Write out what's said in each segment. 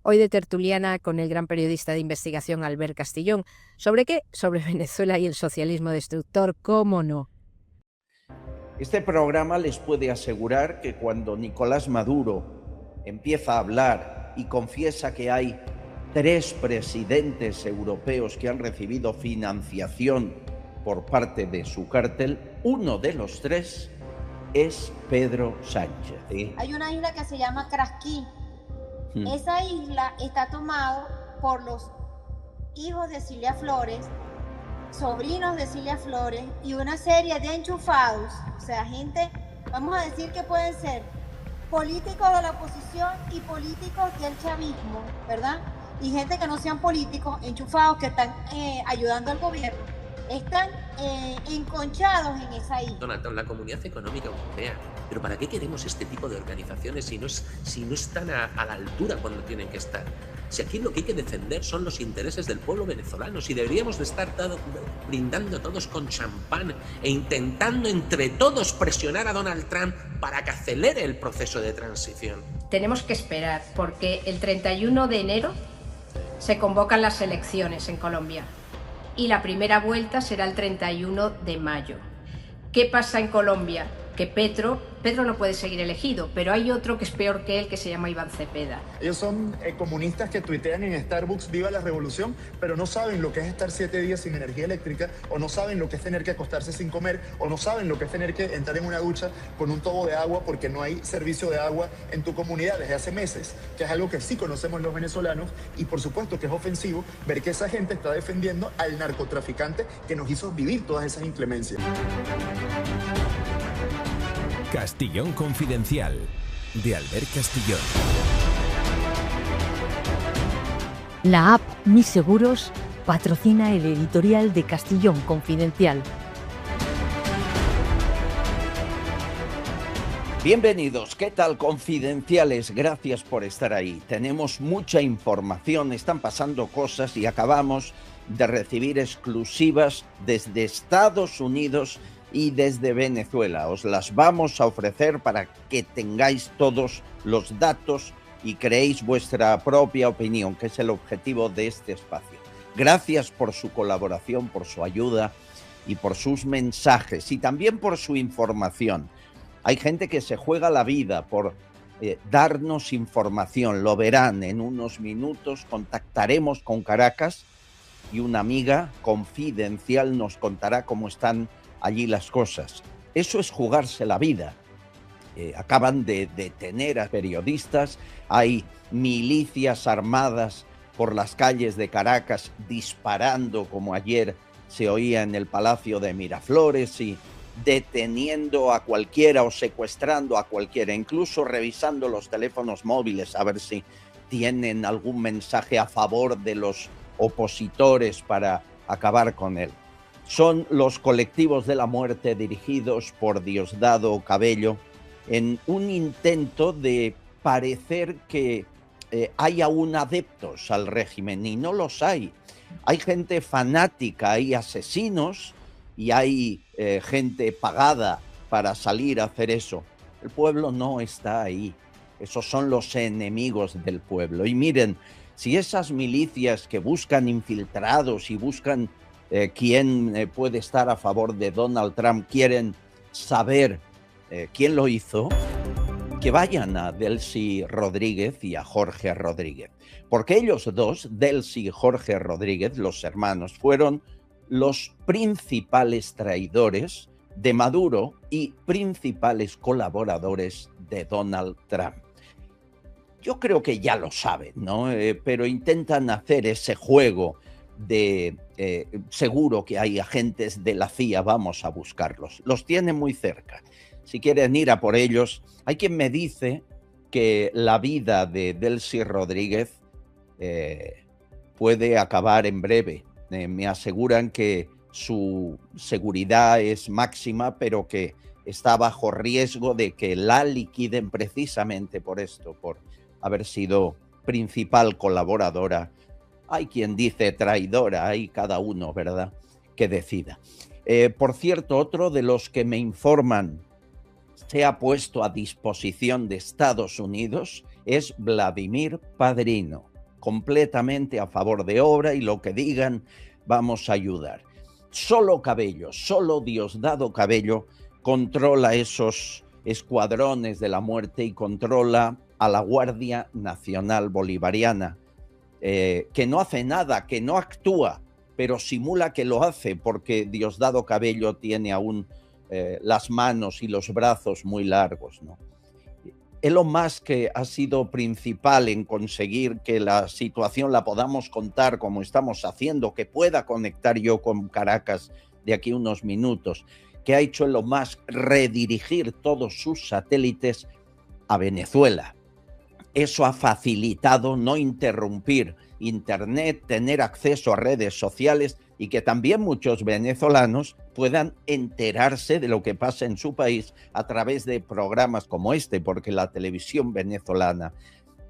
Hoy de tertuliana con el gran periodista de investigación Albert Castillón. ¿Sobre qué? Sobre Venezuela y el socialismo destructor, ¿cómo no? Este programa les puede asegurar que cuando Nicolás Maduro empieza a hablar y confiesa que hay 3 presidentes europeos que han recibido financiación por parte de su cártel, uno de los 3 es Pedro Sánchez. ¿Sí? Hay una isla que se llama Krasquí. Esa isla está tomada por los hijos de Cilia Flores, sobrinos de Cilia Flores y una serie de enchufados, o sea, gente, vamos a decir que pueden ser políticos de la oposición y políticos del chavismo, ¿verdad? Y gente que no sean políticos, enchufados, que están ayudando al gobierno, están enconchados en esa isla. Donald, la Comunidad Económica Europea. ¿Pero para qué queremos este tipo de organizaciones si no están a la altura cuando tienen que estar? Si aquí lo que hay que defender son los intereses del pueblo venezolano, si deberíamos de estar brindando todos con champán e intentando entre todos presionar a Donald Trump para que acelere el proceso de transición. Tenemos que esperar porque el 31 de enero se convocan las elecciones en Colombia y la primera vuelta será el 31 de mayo. ¿Qué pasa en Colombia? Que Petro no puede seguir elegido, pero hay otro que es peor que él, que se llama Iván Cepeda. Ellos son comunistas que tuitean en Starbucks "Viva la revolución", pero no saben lo que es estar 7 días sin energía eléctrica, o no saben lo que es tener que acostarse sin comer, o no saben lo que es tener que entrar en una ducha con un tobo de agua porque no hay servicio de agua en tu comunidad desde hace meses, que es algo que sí conocemos los venezolanos, y por supuesto que es ofensivo ver que esa gente está defendiendo al narcotraficante que nos hizo vivir todas esas inclemencias. Castillón Confidencial, de Albert Castillón. La app Mis Seguros patrocina el editorial de Castillón Confidencial. Bienvenidos, ¿qué tal, confidenciales? Gracias por estar ahí. Tenemos mucha información, están pasando cosas y acabamos de recibir exclusivas desde Estados Unidos y desde Venezuela. Os las vamos a ofrecer para que tengáis todos los datos y creéis vuestra propia opinión, que es el objetivo de este espacio. Gracias por su colaboración, por su ayuda y por sus mensajes y también por su información. Hay gente que se juega la vida por darnos información. Lo verán en unos minutos. Contactaremos con Caracas y una amiga confidencial nos contará cómo están allí las cosas. Eso es jugarse la vida. Acaban de detener a periodistas, hay milicias armadas por las calles de Caracas disparando, como ayer se oía en el Palacio de Miraflores, y deteniendo a cualquiera o secuestrando a cualquiera, incluso revisando los teléfonos móviles a ver si tienen algún mensaje a favor de los opositores para acabar con él. Son los colectivos de la muerte dirigidos por Diosdado Cabello en un intento de parecer que hay aún adeptos al régimen, y no los hay. Hay gente fanática, hay asesinos y hay gente pagada para salir a hacer eso. El pueblo no está ahí. Esos son los enemigos del pueblo. Y miren, si esas milicias que buscan infiltrados y buscan quién puede estar a favor de Donald Trump quieren saber quién lo hizo, que vayan a Delcy Rodríguez y a Jorge Rodríguez, porque ellos dos, Delcy y Jorge Rodríguez, los hermanos, fueron los principales traidores de Maduro y principales colaboradores de Donald Trump. Yo creo que ya lo saben, ¿no? Pero intentan hacer ese juego de seguro que hay agentes de la CIA, vamos a buscarlos. Los tiene muy cerca. Si quieren ir a por ellos, hay quien me dice que la vida de Delcy Rodríguez puede acabar en breve. Me aseguran que su seguridad es máxima, pero que está bajo riesgo de que la liquiden precisamente por esto, por haber sido principal colaboradora. Hay quien dice traidora, hay cada uno, ¿verdad?, que decida. Por cierto, otro de los que me informan se ha puesto a disposición de Estados Unidos es Vladimir Padrino. completamente a favor de obra y lo que digan vamos a ayudar. Solo Cabello, solo Diosdado Cabello controla esos escuadrones de la muerte y controla a la Guardia Nacional Bolivariana, que no hace nada, que no actúa, pero simula que lo hace porque Diosdado Cabello tiene aún las manos y los brazos muy largos, ¿no? Elon Musk, que ha sido principal en conseguir que la situación la podamos contar como estamos haciendo, que pueda conectar yo con Caracas de aquí unos minutos, que ha hecho Elon Musk redirigir todos sus satélites a Venezuela. Eso ha facilitado no interrumpir Internet, tener acceso a redes sociales y que también muchos venezolanos puedan enterarse de lo que pasa en su país a través de programas como este, porque la televisión venezolana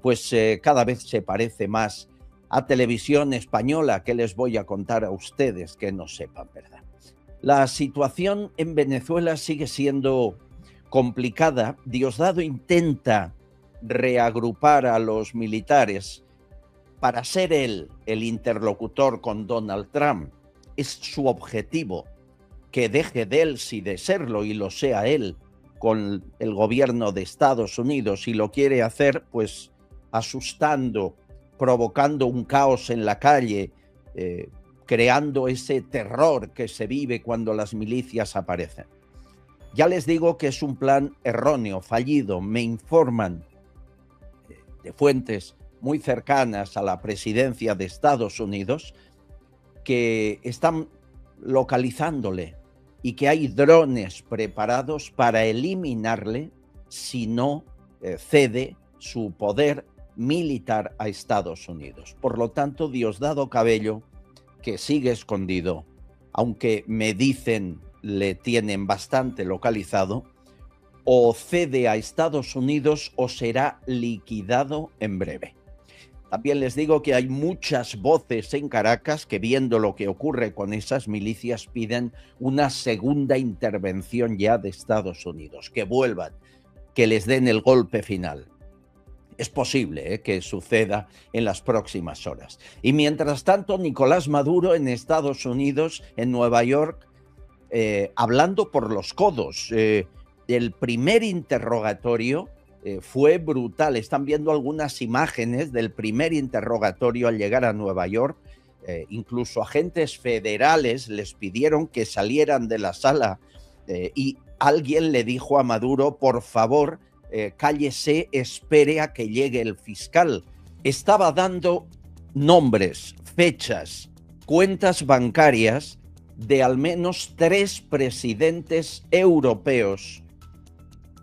pues cada vez se parece más a televisión española, que les voy a contar a ustedes que no sepan, ¿verdad? La situación en Venezuela sigue siendo complicada. Diosdado intenta reagrupar a los militares para ser él el interlocutor con Donald Trump. Es su objetivo, que deje de él si de serlo y lo sea él con el gobierno de Estados Unidos, y lo quiere hacer pues asustando, provocando un caos en la calle, creando ese terror que se vive cuando las milicias aparecen. Ya les digo que es un plan erróneo, fallido. Me informan de fuentes muy cercanas a la presidencia de Estados Unidos que están localizándole y que hay drones preparados para eliminarle si no cede su poder militar a Estados Unidos. Por lo tanto, Diosdado Cabello, que sigue escondido, aunque me dicen le tienen bastante localizado, o cede a Estados Unidos o será liquidado en breve. También les digo que hay muchas voces en Caracas que, viendo lo que ocurre con esas milicias, piden una segunda intervención ya de Estados Unidos, que vuelvan, que les den el golpe final. Es posible que suceda en las próximas horas. Y mientras tanto, Nicolás Maduro en Estados Unidos, en Nueva York, hablando por los codos. El primer interrogatorio fue brutal. Están viendo algunas imágenes del primer interrogatorio al llegar a Nueva York. Incluso agentes federales les pidieron que salieran de la sala y alguien le dijo a Maduro, por favor, cállese, espere a que llegue el fiscal. Estaba dando nombres, fechas, cuentas bancarias de al menos 3 presidentes europeos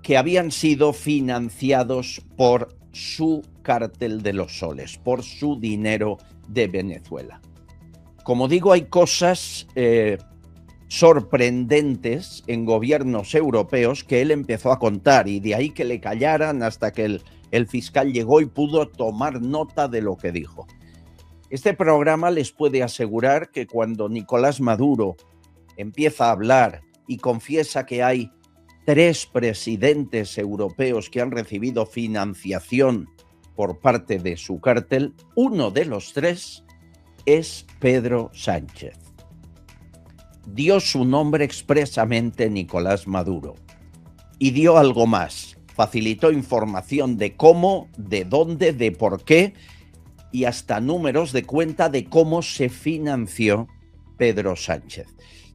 que habían sido financiados por su cártel de los soles, por su dinero de Venezuela. Como digo, hay cosas sorprendentes en gobiernos europeos que él empezó a contar, y de ahí que le callaran hasta que el fiscal llegó y pudo tomar nota de lo que dijo. Este programa les puede asegurar que cuando Nicolás Maduro empieza a hablar y confiesa que hay 3 presidentes europeos que han recibido financiación por parte de su cártel, uno de los 3 es Pedro Sánchez. Dio su nombre expresamente Nicolás Maduro y dio algo más. Facilitó información de cómo, de dónde, de por qué y hasta números de cuenta de cómo se financió Pedro Sánchez.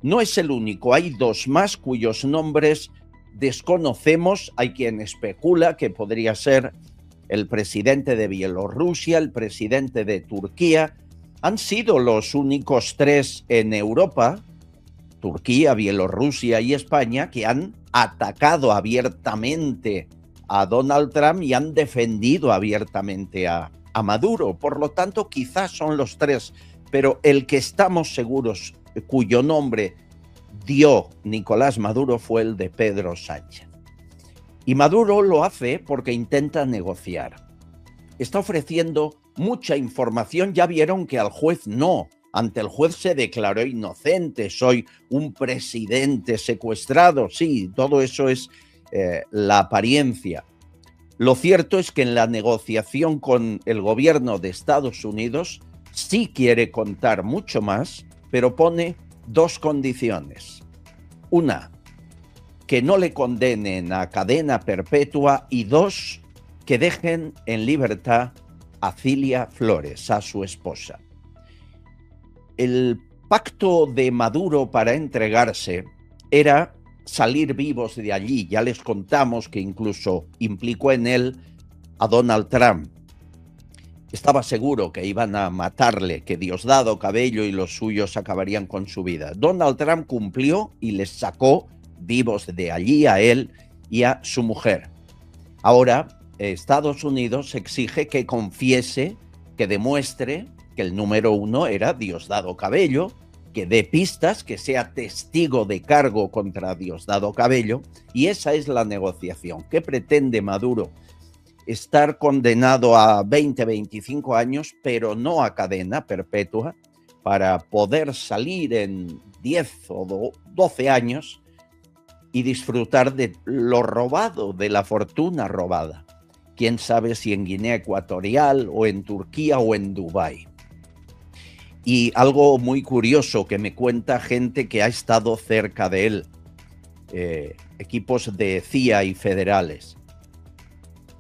No es el único, hay 2 más cuyos nombres desconocemos. Hay quien especula que podría ser el presidente de Bielorrusia, el presidente de Turquía. Han sido los únicos 3 en Europa, Turquía, Bielorrusia y España, que han atacado abiertamente a Donald Trump y han defendido abiertamente a Maduro. Por lo tanto, quizás son los 3, pero el que estamos seguros, cuyo nombre dio Nicolás Maduro, fue el de Pedro Sánchez. Y Maduro lo hace porque intenta negociar. Está ofreciendo mucha información. Ya vieron que al juez no. Ante el juez se declaró inocente. Soy un presidente secuestrado. Sí, todo eso es la apariencia. Lo cierto es que en la negociación con el gobierno de Estados Unidos sí quiere contar mucho más, pero pone dos condiciones. Una, que no le condenen a cadena perpetua, y dos, que dejen en libertad a Cilia Flores, a su esposa. El pacto de Maduro para entregarse era salir vivos de allí. Ya les contamos que incluso implicó en él a Donald Trump. Estaba seguro que iban a matarle, que Diosdado Cabello y los suyos acabarían con su vida. Donald Trump cumplió y les sacó vivos de allí a él y a su mujer. Ahora, Estados Unidos exige que confiese, que demuestre que el número uno era Diosdado Cabello, que dé pistas, que sea testigo de cargo contra Diosdado Cabello, y esa es la negociación. ¿Qué pretende Maduro? Estar condenado a 20, 25 años, pero no a cadena perpetua, para poder salir en 10 o 12 años y disfrutar de lo robado, de la fortuna robada. Quién sabe si en Guinea Ecuatorial o en Turquía o en Dubái. Y algo muy curioso que me cuenta gente que ha estado cerca de él, equipos de CIA y federales.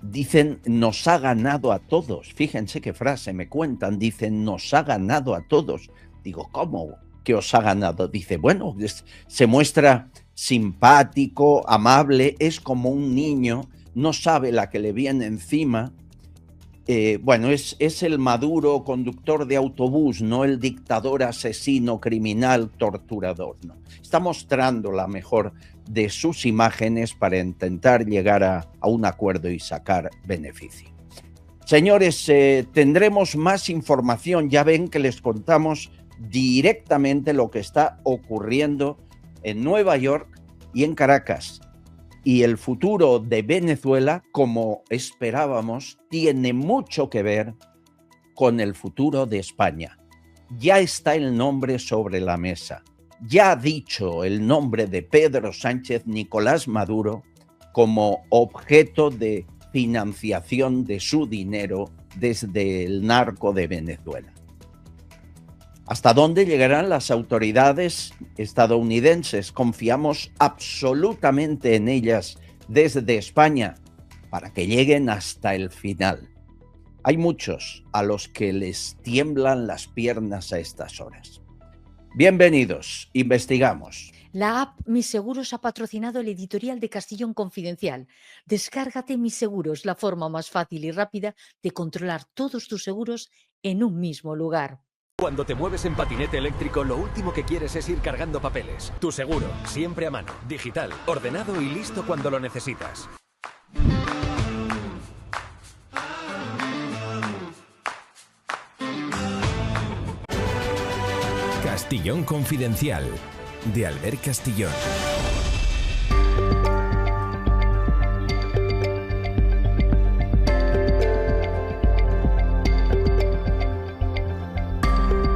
Dicen, nos ha ganado a todos. Fíjense qué frase me cuentan. Dicen, nos ha ganado a todos. Digo, ¿cómo que os ha ganado? Dice, bueno, se muestra simpático, amable, es como un niño, no sabe la que le viene encima. Bueno, es el Maduro conductor de autobús, no el dictador asesino, criminal, torturador, ¿no? Está mostrando la mejor de sus imágenes para intentar llegar a un acuerdo y sacar beneficio. Señores, tendremos más información. Ya ven que les contamos directamente lo que está ocurriendo en Nueva York y en Caracas. Y el futuro de Venezuela, como esperábamos, tiene mucho que ver con el futuro de España. Ya está el nombre sobre la mesa. Ya ha dicho el nombre de Pedro Sánchez Nicolás Maduro como objeto de financiación de su dinero desde el narco de Venezuela. ¿Hasta dónde llegarán las autoridades estadounidenses? Confiamos absolutamente en ellas desde España para que lleguen hasta el final. Hay muchos a los que les tiemblan las piernas a estas horas. Bienvenidos, investigamos. La app Mis Seguros ha patrocinado el editorial de Castellón Confidencial. Descárgate Mis Seguros, la forma más fácil y rápida de controlar todos tus seguros en un mismo lugar. Cuando te mueves en patinete eléctrico, lo último que quieres es ir cargando papeles. Tu seguro, siempre a mano, digital, ordenado y listo cuando lo necesitas. Castellón Confidencial, de Albert Castillón.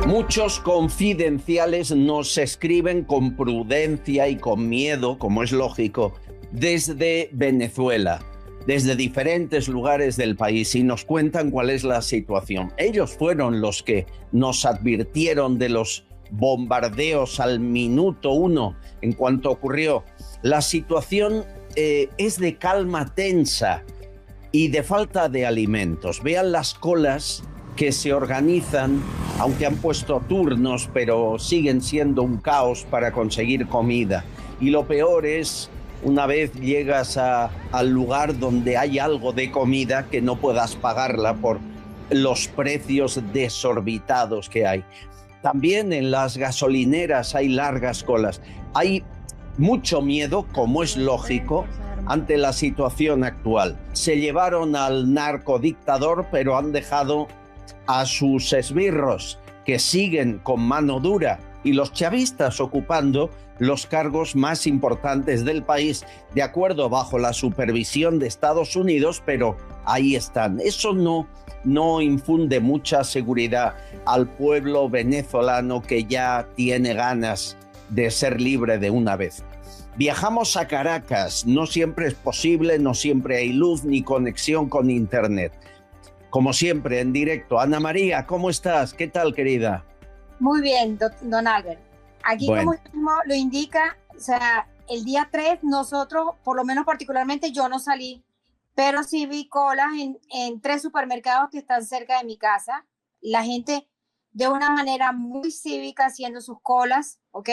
Muchos confidenciales nos escriben con prudencia y con miedo, como es lógico, desde Venezuela, desde diferentes lugares del país, y nos cuentan cuál es la situación. Ellos fueron los que nos advirtieron de los bombardeos al minuto 1 en cuanto ocurrió. La situación es de calma tensa y de falta de alimentos. Vean las colas que se organizan, aunque han puesto turnos, pero siguen siendo un caos para conseguir comida. Y lo peor es, una vez llegas al lugar donde hay algo de comida, que no puedas pagarla por los precios desorbitados que hay. También en las gasolineras hay largas colas. Hay mucho miedo, como es lógico, ante la situación actual. Se llevaron al narcodictador, pero han dejado a sus esbirros, que siguen con mano dura, y los chavistas ocupando los cargos más importantes del país, de acuerdo, bajo la supervisión de Estados Unidos, pero ahí están. Eso no infunde mucha seguridad al pueblo venezolano, que ya tiene ganas de ser libre de una vez. Viajamos a Caracas, no siempre es posible, no siempre hay luz ni conexión con internet. Como siempre, en directo. Ana María, ¿cómo estás? ¿Qué tal, querida? Muy bien, don Albert. Aquí, Bueno. como mismo lo indica, o sea, el día 3 nosotros, por lo menos particularmente yo no salí, pero sí vi colas en 3 supermercados que están cerca de mi casa. La gente de una manera muy cívica haciendo sus colas, ¿ok?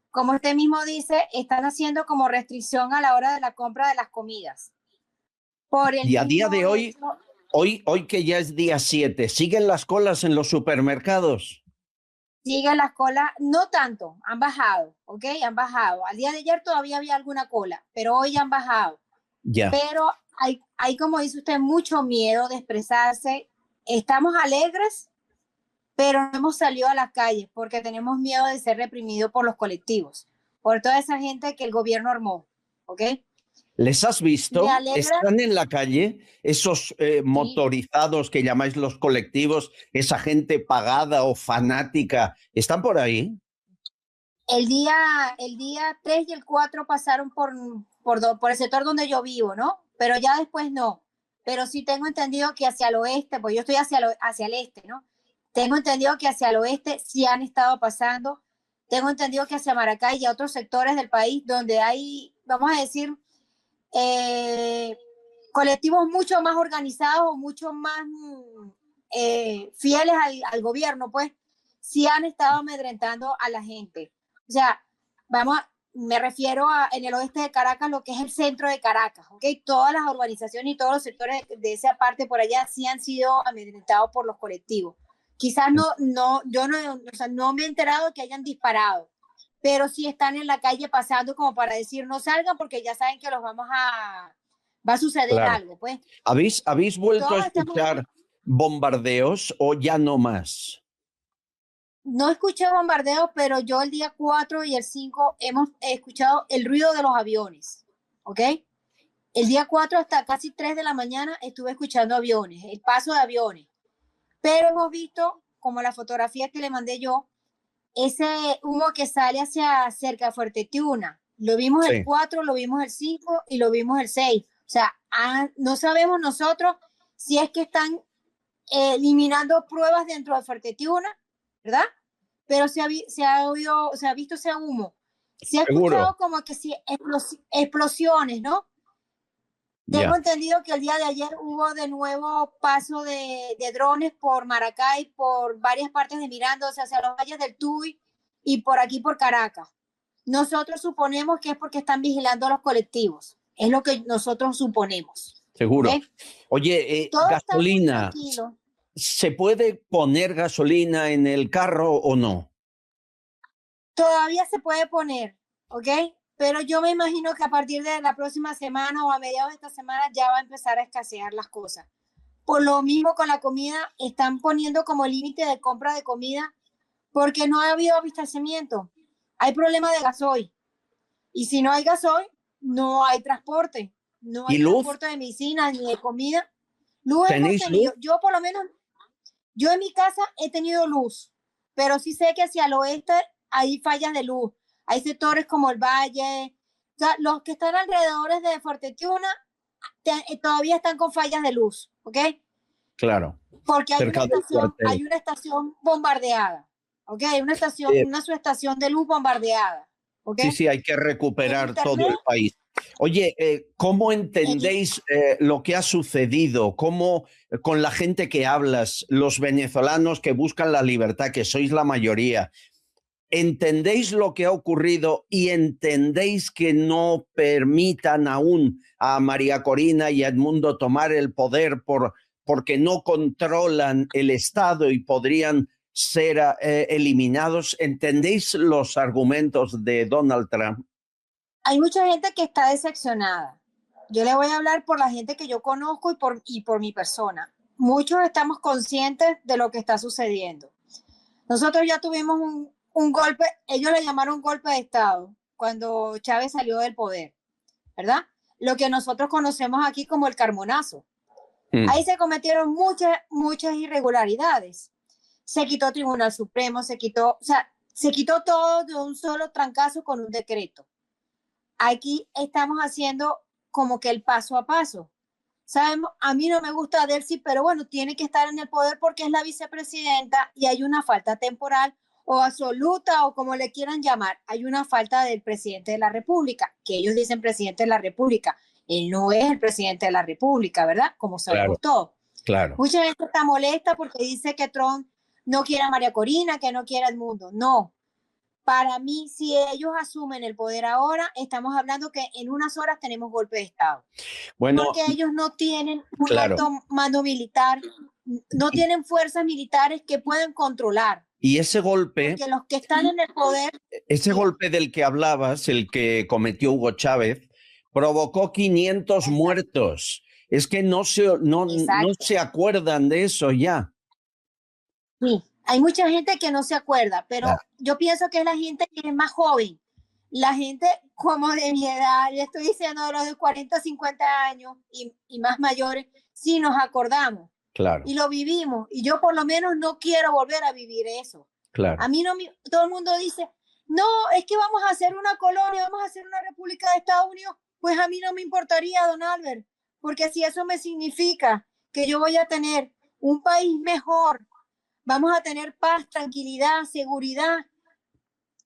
Como usted mismo dice, están haciendo como restricción a la hora de la compra de las comidas. Por el Y a día mismo de hoy, hecho, hoy que ya es día 7, ¿siguen las colas en los supermercados? sigue las colas, no tanto, han bajado, ¿ok? Han bajado. Al día de ayer todavía había alguna cola, pero hoy ya han bajado. Ya. Pero hay, como dice usted, mucho miedo de expresarse. Estamos alegres, pero no hemos salido a las calles porque tenemos miedo de ser reprimidos por los colectivos, por toda esa gente que el gobierno armó, ¿ok? ¿Les has visto? Me alegra. ¿Están en la calle esos motorizados que llamáis los colectivos, esa gente pagada o fanática? ¿Están por ahí? El día 3 y el 4 pasaron por el sector donde yo vivo, ¿no? Pero ya después no. Pero sí tengo entendido que hacia el oeste, pues yo estoy hacia el este, ¿no? Tengo entendido que hacia el oeste sí han estado pasando. Tengo entendido que hacia Maracay y a otros sectores del país donde hay, vamos a decir, colectivos mucho más organizados o mucho más fieles al gobierno, pues sí han estado amedrentando a la gente. O sea, me refiero en el oeste de Caracas, lo que es el centro de Caracas, ¿ok? Todas las urbanizaciones y todos los sectores de esa parte por allá sí han sido amedrentados por los colectivos. Quizás no me he enterado que hayan disparado, pero sí están en la calle pasando como para decir no salgan porque ya saben que va a suceder Claro. algo, pues. ¿Habéis vuelto Todos a escuchar bombardeos o ya no más? No escuché bombardeos, pero yo el día 4 y el 5 hemos escuchado el ruido de los aviones, ¿ok? El día 4 hasta casi 3 de la mañana estuve escuchando aviones, el paso de aviones. Pero hemos visto, como la fotografía que le mandé yo, ese humo que sale hacia cerca de Fuerte Tiuna. Lo vimos Sí. el 4, lo vimos el 5 y lo vimos el 6. O sea, no sabemos nosotros si es que están eliminando pruebas dentro de Fuerte Tiuna, ¿verdad? Pero se ha visto ese humo. Se ha Seguro. escuchado como que sí, explosiones, ¿no? Tengo Ya. entendido que el día de ayer hubo de nuevo paso de drones por Maracay, por varias partes de Miranda, o sea, hacia los valles del Tuy y por aquí por Caracas. Nosotros suponemos que es porque están vigilando a los colectivos. Es lo que nosotros suponemos. Seguro. ¿Ok? Oye, Todo está muy gasolina. tranquilo. ¿Se puede poner gasolina en el carro o no? Todavía se puede poner, ¿ok? Pero yo me imagino que a partir de la próxima semana o a mediados de esta semana ya va a empezar a escasear las cosas. Por lo mismo con la comida, están poniendo como límite de compra de comida porque no ha habido abastecimiento. Hay problema de gasoil. Y si no hay gasoil, no hay transporte. No hay ¿Y luz? transporte de medicinas ni de comida. Luz hemos ¿Tenéis tenido. luz? Yo por lo menos, yo en mi casa he tenido luz, pero sí sé que hacia el oeste hay fallas de luz. Hay sectores como el Valle, o sea, los que están alrededor de Fuerte Tiuna todavía están con fallas de luz, ¿ok? Claro. Porque Cerca del cuartel. hay una estación bombardeada, ¿ok? Hay una subestación de luz bombardeada, ¿ok? Sí, hay que recuperar Internet. todo el país. Oye, ¿cómo entendéis lo que ha sucedido? ¿Cómo con la gente que hablas, los venezolanos que buscan la libertad, que sois la mayoría, entendéis lo que ha ocurrido y entendéis que no permitan aún a María Corina y a Edmundo tomar el poder porque no controlan el Estado y podrían ser eliminados? ¿Entendéis los argumentos de Donald Trump? Hay mucha gente que está decepcionada. Yo le voy a hablar por la gente que yo conozco y por mi persona. Muchos estamos conscientes de lo que está sucediendo. Nosotros ya tuvimos un golpe, ellos le llamaron golpe de Estado, cuando Chávez salió del poder, ¿verdad? Lo que nosotros conocemos aquí como el Carmonazo. Ahí se cometieron muchas irregularidades. Se quitó Tribunal Supremo, se quitó todo de un solo trancazo con un decreto. aquí estamos haciendo como que el paso a paso. Sabemos, a mí no me gusta Delcy, pero bueno, tiene que estar en el poder porque es la vicepresidenta y hay una falta temporal o absoluta o como le quieran llamar, hay una falta del presidente de la República, que ellos dicen presidente de la República. Él no es el presidente de la República, ¿verdad? Como sabemos todos. Claro. Mucha gente está molesta porque dice que Trump no quiere a María Corina, que no quiere al mundo. No. Para mí, si ellos asumen el poder ahora, estamos hablando que en unas horas tenemos golpe de Estado. Bueno, porque ellos no tienen un claro. alto mando militar, no tienen fuerzas militares que puedan controlar. Y ese golpe, porque los que están en el poder... ese golpe del que hablabas, el que cometió Hugo Chávez, provocó 500 muertos. Es que no se acuerdan de eso ya. Sí, hay mucha gente que no se acuerda, pero yo pienso que es la gente que es más joven, la gente como de mi edad, le estoy diciendo de los de 40, 50 años y más mayores, sí nos acordamos. Claro. Y lo vivimos, y yo por lo menos no quiero volver a vivir eso. Claro. A mí no, todo el mundo dice, no, es que vamos a hacer una colonia, vamos a hacer una república de Estados Unidos. Pues a mí no me importaría, don Albert, porque si eso me significa que yo voy a tener un país mejor, vamos a tener paz, tranquilidad, seguridad,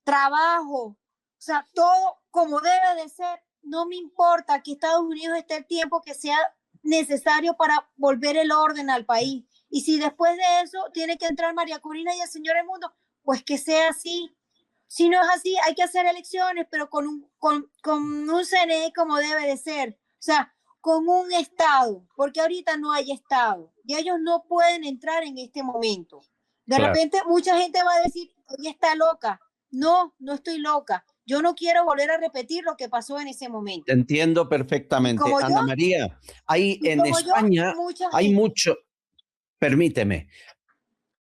trabajo, o sea, todo como debe de ser. No me importa que Estados Unidos esté el tiempo que sea necesario para volver el orden al país. Y si después de eso tiene que entrar María Corina y el señor El Mundo, pues que sea así. Si no es así, hay que hacer elecciones, pero con un CNE como debe de ser. O sea, con un Estado, porque ahorita no hay Estado. Y ellos no pueden entrar en este momento. De repente mucha gente va a decir, ella está loca. No, no estoy loca. Yo no quiero volver a repetir lo que pasó en ese momento. Entiendo perfectamente. Ana María, en España hay mucho... Permíteme.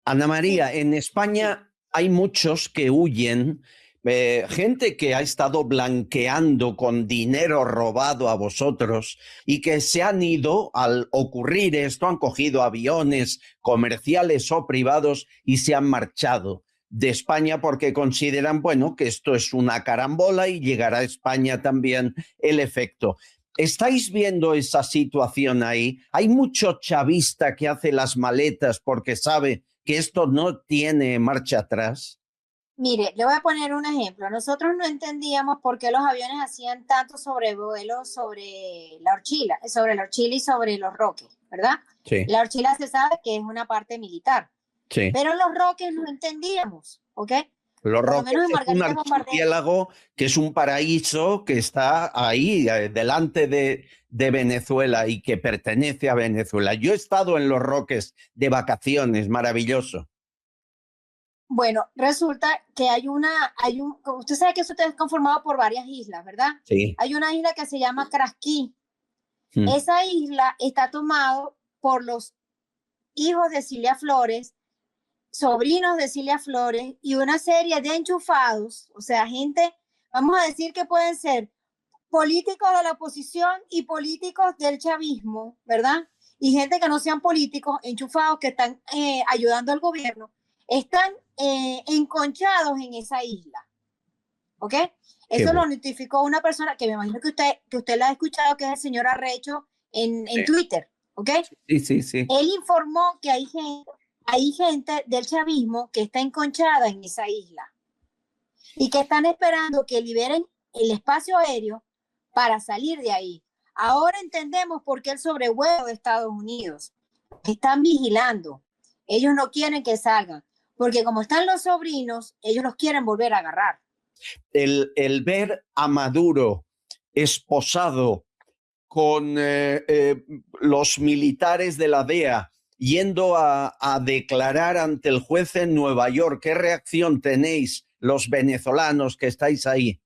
Ana María, en España hay muchos que huyen, gente que ha estado blanqueando con dinero robado a vosotros y que se han ido al ocurrir esto, han cogido aviones comerciales o privados y se han marchado de España porque consideran, bueno, que esto es una carambola y llegará a España también el efecto. ¿Estáis viendo esa situación ahí? ¿Hay mucho chavista que hace las maletas porque sabe que esto no tiene marcha atrás? Mire, le voy a poner un ejemplo. Nosotros no entendíamos por qué los aviones hacían tantos sobrevuelos sobre la Orchila y sobre los Roques, ¿verdad? Sí. La Orchila se sabe que es una parte militar. Sí. Pero los Roques no entendíamos, ¿ok? Los Roques es un archipiélago que es un paraíso que está ahí, delante de Venezuela y que pertenece a Venezuela. Yo he estado en Los Roques de vacaciones, maravilloso. Bueno, resulta que usted sabe que eso está conformado por varias islas, ¿verdad? Sí. Hay una isla que se llama Crasquí. Esa isla está tomado por los hijos de Cilia Flores, sobrinos de Cilia Flores y una serie de enchufados, o sea, gente, vamos a decir que pueden ser políticos de la oposición y políticos del chavismo, ¿verdad? Y gente que no sean políticos, enchufados, que están ayudando al gobierno, están enconchados en esa isla, ¿ok? Eso lo notificó una persona que me imagino que usted la ha escuchado, que es el señor Arrecho en Twitter, ¿ok? Sí. Él informó que hay gente del chavismo que está enconchada en esa isla y que están esperando que liberen el espacio aéreo para salir de ahí. Ahora entendemos por qué el sobrevuelo de Estados Unidos. Están vigilando. Ellos no quieren que salgan, porque como están los sobrinos, ellos los quieren volver a agarrar. El ver a Maduro esposado con los militares de la DEA yendo a declarar ante el juez en Nueva York, ¿qué reacción tenéis los venezolanos que estáis ahí?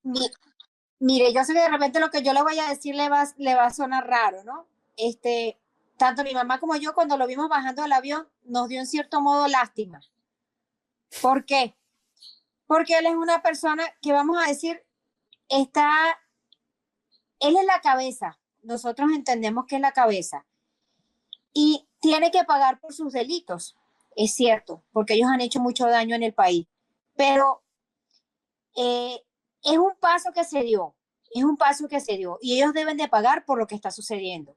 Mire, yo sé que de repente lo que yo le voy a decir le va a sonar raro, ¿no? Tanto mi mamá como yo, cuando lo vimos bajando del avión, nos dio en cierto modo lástima. ¿Por qué? Porque él es una persona que, vamos a decir, él es la cabeza. Nosotros entendemos que es la cabeza. Y tiene que pagar por sus delitos, es cierto, porque ellos han hecho mucho daño en el país. Pero es un paso que se dio. es un paso que se dio y ellos deben de pagar por lo que está sucediendo.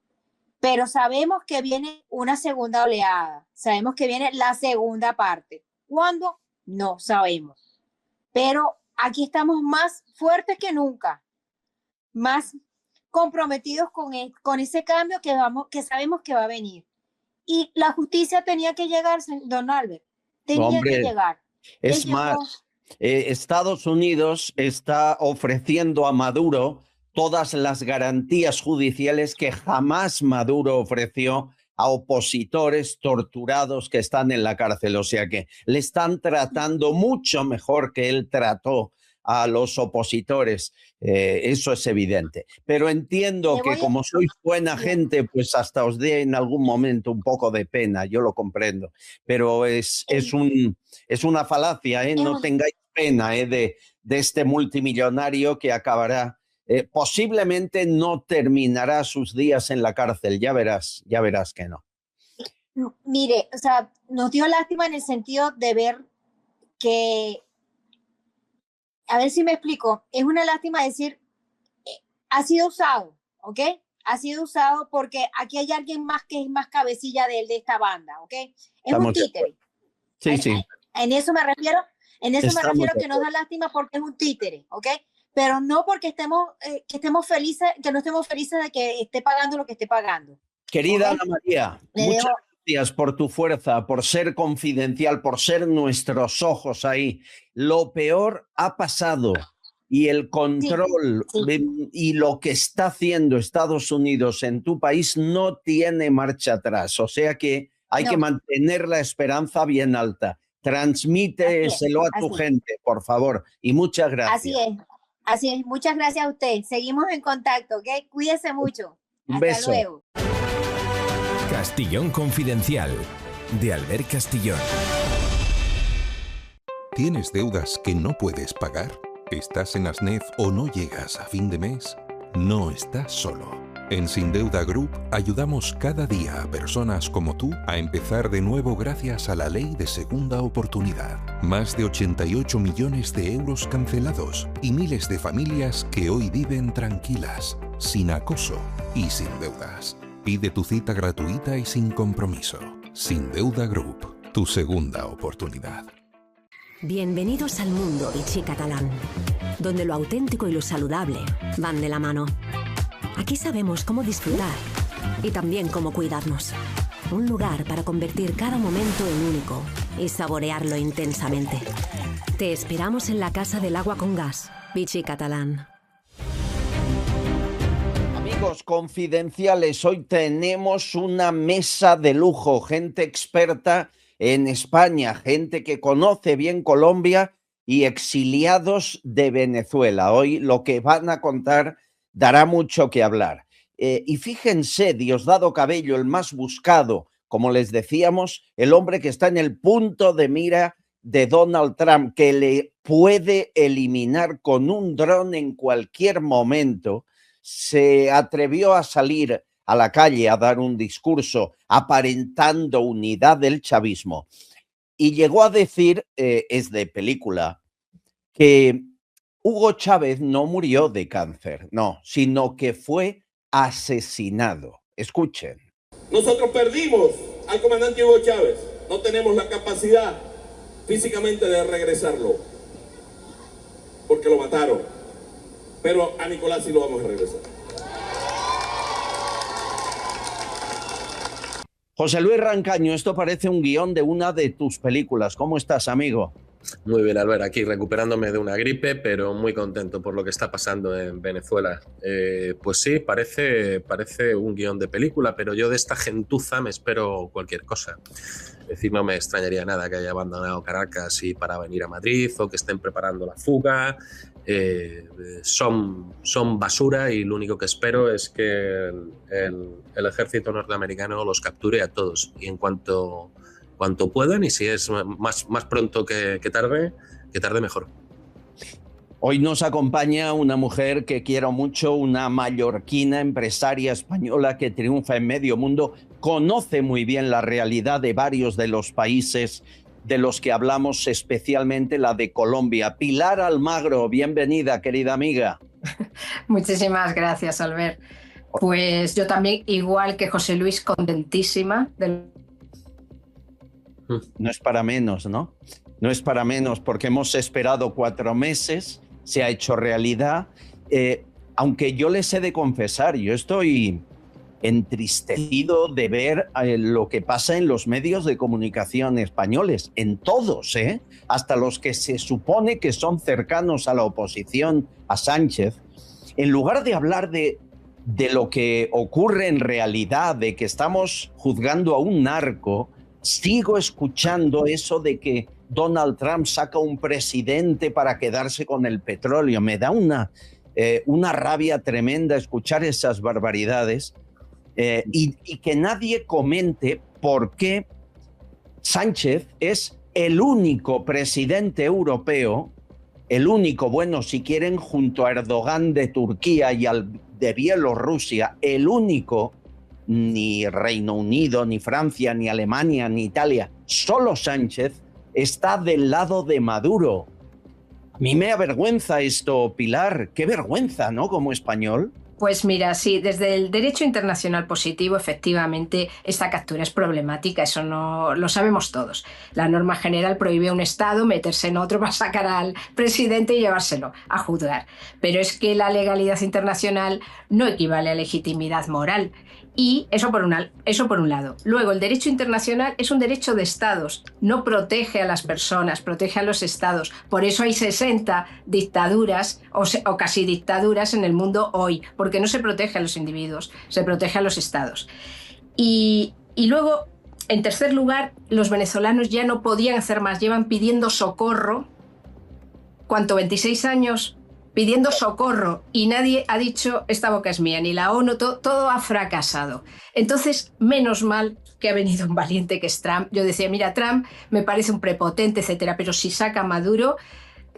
Pero sabemos que viene una segunda oleada, sabemos que viene la segunda parte. ¿Cuándo? No sabemos. Pero aquí estamos más fuertes que nunca, más comprometidos con ese cambio que sabemos que va a venir. Y la justicia tenía que llegar, don Albert, tenía que llegar. Es más, Estados Unidos está ofreciendo a Maduro todas las garantías judiciales que jamás Maduro ofreció a opositores torturados que están en la cárcel. O sea que le están tratando mucho mejor que él trató a los opositores. Eso es evidente. Pero entiendo que como sois buena gente, pues hasta os dé en algún momento un poco de pena. Yo lo comprendo. Pero es una falacia, ¿eh? No tengáis pena de este multimillonario que acabará. Posiblemente no terminará sus días en la cárcel, ya verás que no. Mire, o sea, nos dio lástima en el sentido de ver que, a ver si me explico, es una lástima decir, ha sido usado, ¿ok? Ha sido usado porque aquí hay alguien más que es más cabecilla de esta banda, ¿ok? Es un títere. Sí. En eso me refiero, que nos da lástima porque es un títere, ¿ok? Pero no porque que no estemos felices de que esté pagando lo que esté pagando. Querida Ana María, muchas gracias por tu fuerza, por ser confidencial, por ser nuestros ojos ahí. Lo peor ha pasado y el control y lo que está haciendo Estados Unidos en tu país no tiene marcha atrás. O sea que hay que mantener la esperanza bien alta. Transmíteselo a tu gente, por favor. Y muchas gracias. Así es, muchas gracias a usted. Seguimos en contacto, ¿ok? Cuídese mucho. Un beso. Hasta luego. Castillón Confidencial, de Albert Castillón. ¿Tienes deudas que no puedes pagar? ¿Estás en ASNEF o no llegas a fin de mes? No estás solo. En Sin Deuda Group ayudamos cada día a personas como tú a empezar de nuevo gracias a la ley de segunda oportunidad. Más de 88 millones de euros cancelados y miles de familias que hoy viven tranquilas, sin acoso y sin deudas. Pide tu cita gratuita y sin compromiso. Sin Deuda Group, tu segunda oportunidad. Bienvenidos al mundo Vichy catalán, donde lo auténtico y lo saludable van de la mano. Aquí sabemos cómo disfrutar y también cómo cuidarnos. Un lugar para convertir cada momento en único y saborearlo intensamente. Te esperamos en la Casa del Agua con Gas, Vichy Catalán. Amigos confidenciales, hoy tenemos una mesa de lujo, gente experta en España, gente que conoce bien Colombia y exiliados de Venezuela. Hoy lo que van a contar dará mucho que hablar. Y fíjense, Diosdado Cabello, el más buscado, como les decíamos, el hombre que está en el punto de mira de Donald Trump, que le puede eliminar con un dron en cualquier momento, se atrevió a salir a la calle a dar un discurso aparentando unidad del chavismo y llegó a decir, es de película, que Hugo Chávez no murió de cáncer, no, sino que fue asesinado. Escuchen. Nosotros perdimos al comandante Hugo Chávez. No tenemos la capacidad físicamente de regresarlo, porque lo mataron. Pero a Nicolás sí lo vamos a regresar. José Luis Rancaño, esto parece un guión de una de tus películas. ¿Cómo estás, amigo? Muy bien, Albert, aquí recuperándome de una gripe, pero muy contento por lo que está pasando en Venezuela. Pues sí, parece un guión de película, pero yo de esta gentuza me espero cualquier cosa. Es decir, no me extrañaría nada que haya abandonado Caracas y para venir a Madrid o que estén preparando la fuga. Son basura y lo único que espero es que el ejército norteamericano los capture a todos y en cuanto puedan, y si es más pronto que tarde mejor. Hoy nos acompaña una mujer que quiero mucho, una mallorquina empresaria española que triunfa en medio mundo, conoce muy bien la realidad de varios de los países de los que hablamos especialmente la de Colombia. Pilar Almagro, bienvenida, querida amiga. Muchísimas gracias, Albert. Pues yo también, igual que José Luis, contentísima. No es para menos, ¿no? No es para menos, porque hemos esperado 4 meses, se ha hecho realidad. Aunque yo les he de confesar, yo estoy entristecido de ver lo que pasa en los medios de comunicación españoles, en todos, hasta los que se supone que son cercanos a la oposición, a Sánchez. En lugar de hablar de lo que ocurre en realidad, de que estamos juzgando a un narco, sigo escuchando eso de que Donald Trump saca un presidente para quedarse con el petróleo. Me da una rabia tremenda escuchar esas barbaridades y que nadie comente por qué Sánchez es el único presidente europeo, el único, bueno, si quieren, junto a Erdogan de Turquía y al de Bielorrusia, el único, ni Reino Unido, ni Francia, ni Alemania, ni Italia, solo Sánchez está del lado de Maduro. A mí me avergüenza esto, Pilar. Qué vergüenza, ¿no? Como español. Pues mira, sí, desde el derecho internacional positivo, efectivamente, esta captura es problemática, eso no lo sabemos todos. La norma general prohíbe a un Estado meterse en otro para sacar al presidente y llevárselo a juzgar. Pero es que la legalidad internacional no equivale a legitimidad moral. Y eso por un lado. Luego, el derecho internacional es un derecho de estados, no protege a las personas, protege a los estados. Por eso hay 60 dictaduras o casi dictaduras en el mundo hoy, porque no se protege a los individuos, se protege a los estados. Y luego, en tercer lugar, los venezolanos ya no podían hacer más, llevan pidiendo socorro, ¿cuánto? 26 años pidiendo socorro y nadie ha dicho esta boca es mía, ni la ONU, todo ha fracasado. Entonces, menos mal que ha venido un valiente que es Trump. Yo decía, mira, Trump me parece un prepotente, etcétera, pero si saca a Maduro,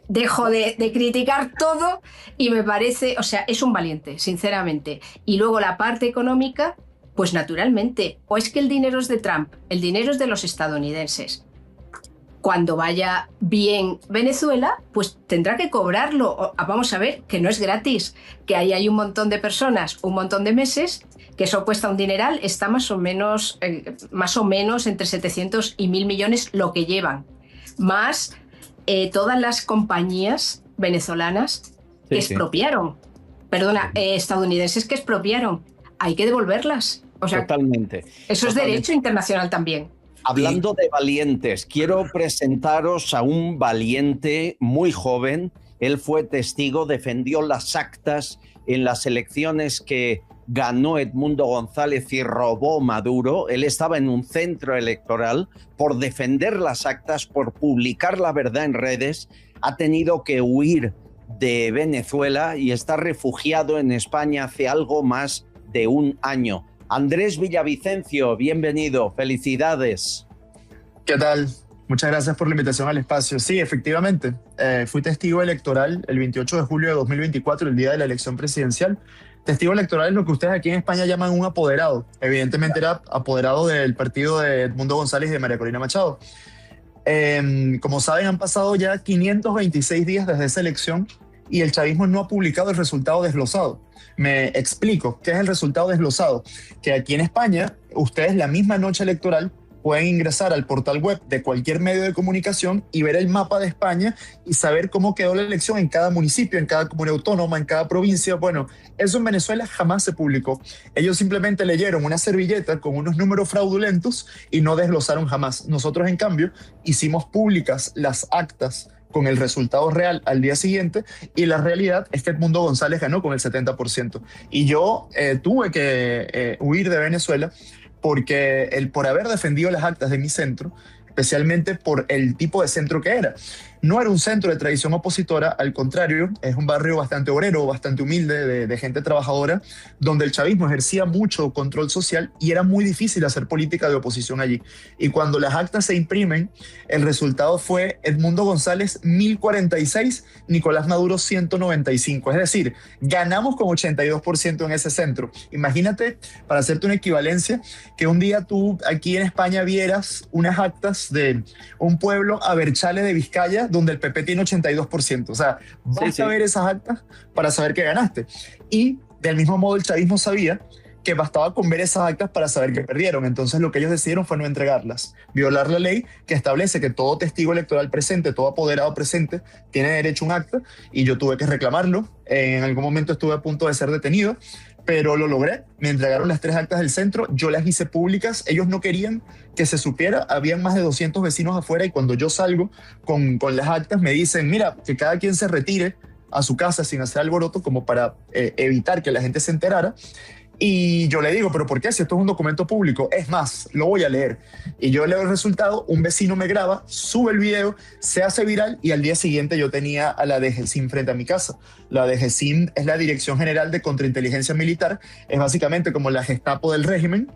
dejo de criticar todo y me parece, o sea, es un valiente, sinceramente. Y luego la parte económica, pues naturalmente, o es que el dinero es de Trump, el dinero es de los estadounidenses. Cuando vaya bien Venezuela, pues tendrá que cobrarlo. Vamos a ver, que no es gratis, que ahí hay un montón de personas, un montón de meses, que eso cuesta un dineral, está más o menos entre 700 y 1.000 millones lo que llevan. Más todas las compañías venezolanas que expropiaron, estadounidenses que expropiaron, hay que devolverlas. O sea, totalmente. Eso es derecho internacional también. Hablando de valientes, quiero presentaros a un valiente muy joven. Él fue testigo, defendió las actas en las elecciones que ganó Edmundo González y robó Maduro. Él estaba en un centro electoral por defender las actas, por publicar la verdad en redes. Ha tenido que huir de Venezuela y está refugiado en España hace algo más de un año. Andrés Villavicencio, bienvenido, felicidades. ¿Qué tal? Muchas gracias por la invitación al espacio. Sí, efectivamente, fui testigo electoral el 28 de julio de 2024, el día de la elección presidencial. Testigo electoral es lo que ustedes aquí en España llaman un apoderado. Evidentemente era apoderado del partido de Edmundo González y de María Corina Machado. Como saben, han pasado ya 526 días desde esa elección y el chavismo no ha publicado el resultado desglosado. Me explico, ¿qué es el resultado desglosado? Que aquí en España, ustedes la misma noche electoral pueden ingresar al portal web de cualquier medio de comunicación y ver el mapa de España y saber cómo quedó la elección en cada municipio, en cada comunidad autónoma, en cada provincia. Bueno, eso en Venezuela jamás se publicó. Ellos simplemente leyeron una servilleta con unos números fraudulentos y no desglosaron jamás. Nosotros, en cambio, hicimos públicas las actas con el resultado real al día siguiente, y la realidad es que Edmundo González ganó con el 70%. Y yo tuve que huir de Venezuela porque por haber defendido las actas de mi centro, especialmente por el tipo de centro que era. No era un centro de tradición opositora, al contrario, es un barrio bastante obrero, bastante humilde, de gente trabajadora, donde el chavismo ejercía mucho control social y era muy difícil hacer política de oposición allí. Y cuando las actas se imprimen, el resultado fue Edmundo González 1046, Nicolás Maduro 195. Es decir, ganamos con 82% en ese centro. Imagínate, para hacerte una equivalencia, que un día tú aquí en España vieras unas actas actas de un pueblo, Aberchale de Vizcaya, donde el PP tiene 82%. O sea, basta ver esas actas para saber que ganaste. Y del mismo modo el chavismo sabía que bastaba con ver esas actas para saber que perdieron. Entonces lo que ellos decidieron fue no entregarlas, violar la ley que establece que todo testigo electoral presente, todo apoderado presente, tiene derecho a un acta, y yo tuve que reclamarlo. En algún momento estuve a punto de ser detenido, pero lo logré. Me entregaron las 3 actas del centro, yo las hice públicas, ellos no querían que se supiera, habían más de 200 vecinos afuera, y cuando yo salgo con las actas me dicen, mira, que cada quien se retire a su casa sin hacer alboroto, como para evitar que la gente se enterara. Y yo le digo, ¿pero por qué? Si esto es un documento público. Es más, lo voy a leer. Y yo leo el resultado, un vecino me graba, sube el video, se hace viral, y al día siguiente yo tenía a la DGCIM frente a mi casa. La DGCIM es la Dirección General de Contrainteligencia Militar, es básicamente como la Gestapo del régimen.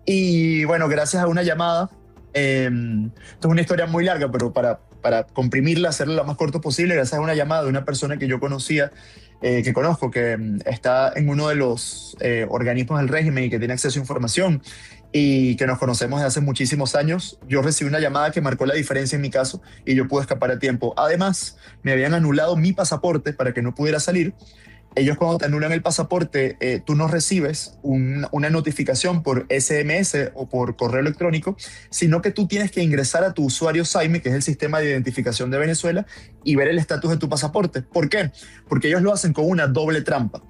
Y bueno, gracias a una llamada, esto es una historia muy larga, pero para comprimirla, hacerla lo más corto posible, gracias a una llamada de una persona que yo conocía, que conozco, que está en uno de los organismos del régimen y que tiene acceso a información, y que nos conocemos desde hace muchísimos años, yo recibí una llamada que marcó la diferencia en mi caso y yo pude escapar a tiempo. Además, me habían anulado mi pasaporte para que no pudiera salir. Ellos, cuando te anulan el pasaporte, tú no recibes una notificación por SMS o por correo electrónico, sino que tú tienes que ingresar a tu usuario SAIME, que es el sistema de identificación de Venezuela, y ver el estatus de tu pasaporte. ¿Por qué? Porque ellos lo hacen con una doble trampa.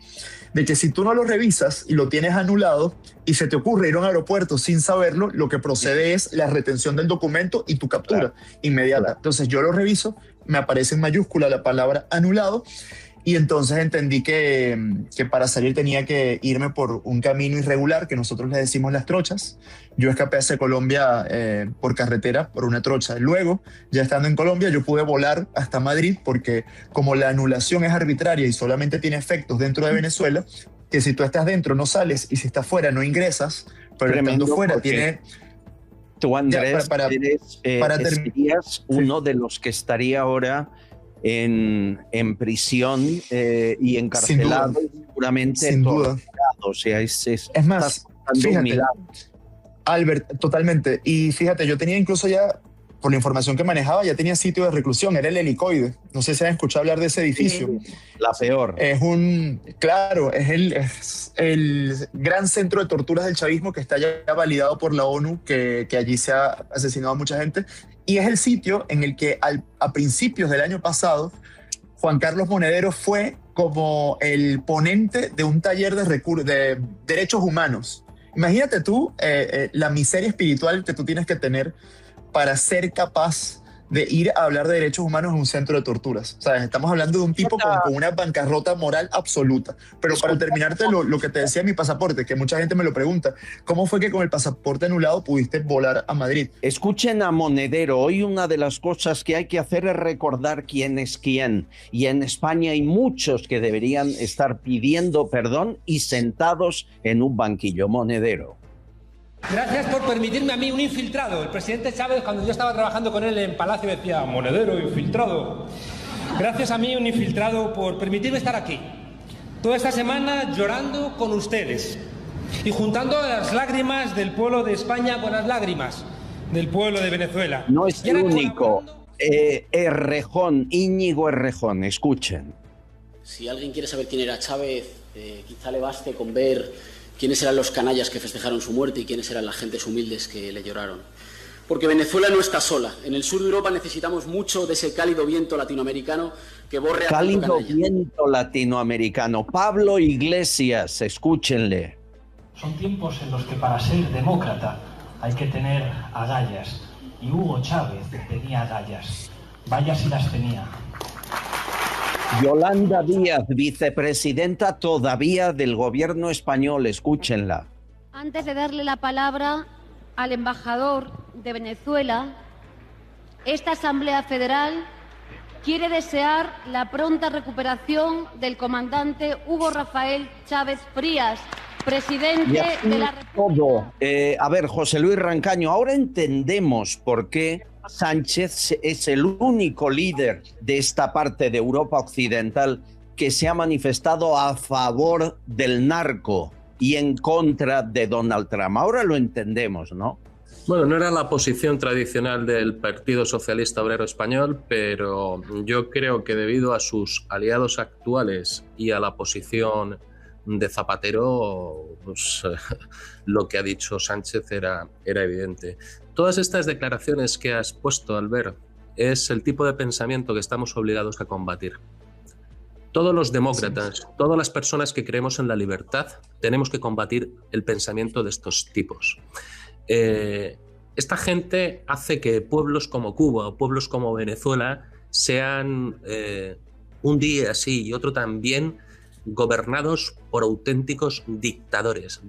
De que si tú no lo revisas y lo tienes anulado y se te ocurre ir a un aeropuerto sin saberlo, lo que procede es la retención del documento y tu captura inmediata. Entonces yo lo reviso, me aparece en mayúscula la palabra anulado, y entonces entendí que para salir tenía que irme por un camino irregular, que nosotros le decimos las trochas. Yo escapé hacia Colombia por carretera, por una trocha. Luego, ya estando en Colombia, yo pude volar hasta Madrid, porque como la anulación es arbitraria y solamente tiene efectos dentro de Venezuela, que si tú estás dentro no sales, y si estás fuera no ingresas, pero estando fuera tiene... Tú, Andrés, serías uno de los que estaría ahora en prisión y encarcelado, seguramente sin duda. O sea, es más, fíjate, Albert, totalmente. Y fíjate, yo tenía incluso ya, por la información que manejaba, ya tenía sitio de reclusión, era el Helicoide. No sé si han escuchado hablar de ese edificio. La peor. Es el gran centro de torturas del chavismo, que está ya validado por la ONU, que allí se ha asesinado a mucha gente. Y es el sitio en el que a principios del año pasado, Juan Carlos Monedero fue como el ponente de un taller de derechos humanos. Imagínate tú la miseria espiritual que tú tienes que tener para ser capaz de ir a hablar de derechos humanos en un centro de torturas. O sea, estamos hablando de un tipo con una bancarrota moral absoluta. Pero para terminarte lo que te decía mi pasaporte, que mucha gente me lo pregunta, ¿cómo fue que con el pasaporte anulado pudiste volar a Madrid? Escuchen a Monedero. Hoy una de las cosas que hay que hacer es recordar quién es quién. Y en España hay muchos que deberían estar pidiendo perdón y sentados en un banquillo. Monedero. Gracias por permitirme a mí, un infiltrado. El presidente Chávez, cuando yo estaba trabajando con él en Palacio, decía: Monedero, infiltrado. Gracias a mí, un infiltrado, por permitirme estar aquí toda esta semana llorando con ustedes y juntando las lágrimas del pueblo de España con las lágrimas del pueblo de Venezuela. No es el único. Errejón, Íñigo Errejón, escuchen. Si alguien quiere saber quién era Chávez, quizá le baste con ver quiénes eran los canallas que festejaron su muerte y quiénes eran las gentes humildes que le lloraron. Porque Venezuela no está sola. En el sur de Europa necesitamos mucho de ese cálido viento latinoamericano que borre a cálido viento latinoamericano. Pablo Iglesias, escúchenle. Son tiempos en los que para ser demócrata hay que tener agallas. Y Hugo Chávez tenía agallas. Vaya si las tenía. Yolanda Díaz, vicepresidenta todavía del gobierno español, escúchenla. Antes de darle la palabra al embajador de Venezuela, esta Asamblea Federal quiere desear la pronta recuperación del comandante Hugo Rafael Chávez Frías, presidente de la República. A ver, José Luis Rancaño, ahora entendemos por qué Sánchez es el único líder de esta parte de Europa Occidental que se ha manifestado a favor del narco y en contra de Donald Trump. Ahora lo entendemos, ¿no? Bueno, no era la posición tradicional del Partido Socialista Obrero Español, pero yo creo que debido a sus aliados actuales y a la posición de Zapatero, pues, lo que ha dicho Sánchez era evidente. Todas estas declaraciones que has puesto, Albert, es el tipo de pensamiento que estamos obligados a combatir. Todos los demócratas, todas las personas que creemos en la libertad, tenemos que combatir el pensamiento de estos tipos. Esta gente hace que pueblos como Cuba o pueblos como Venezuela sean un día sí y otro también gobernados por auténticos dictadores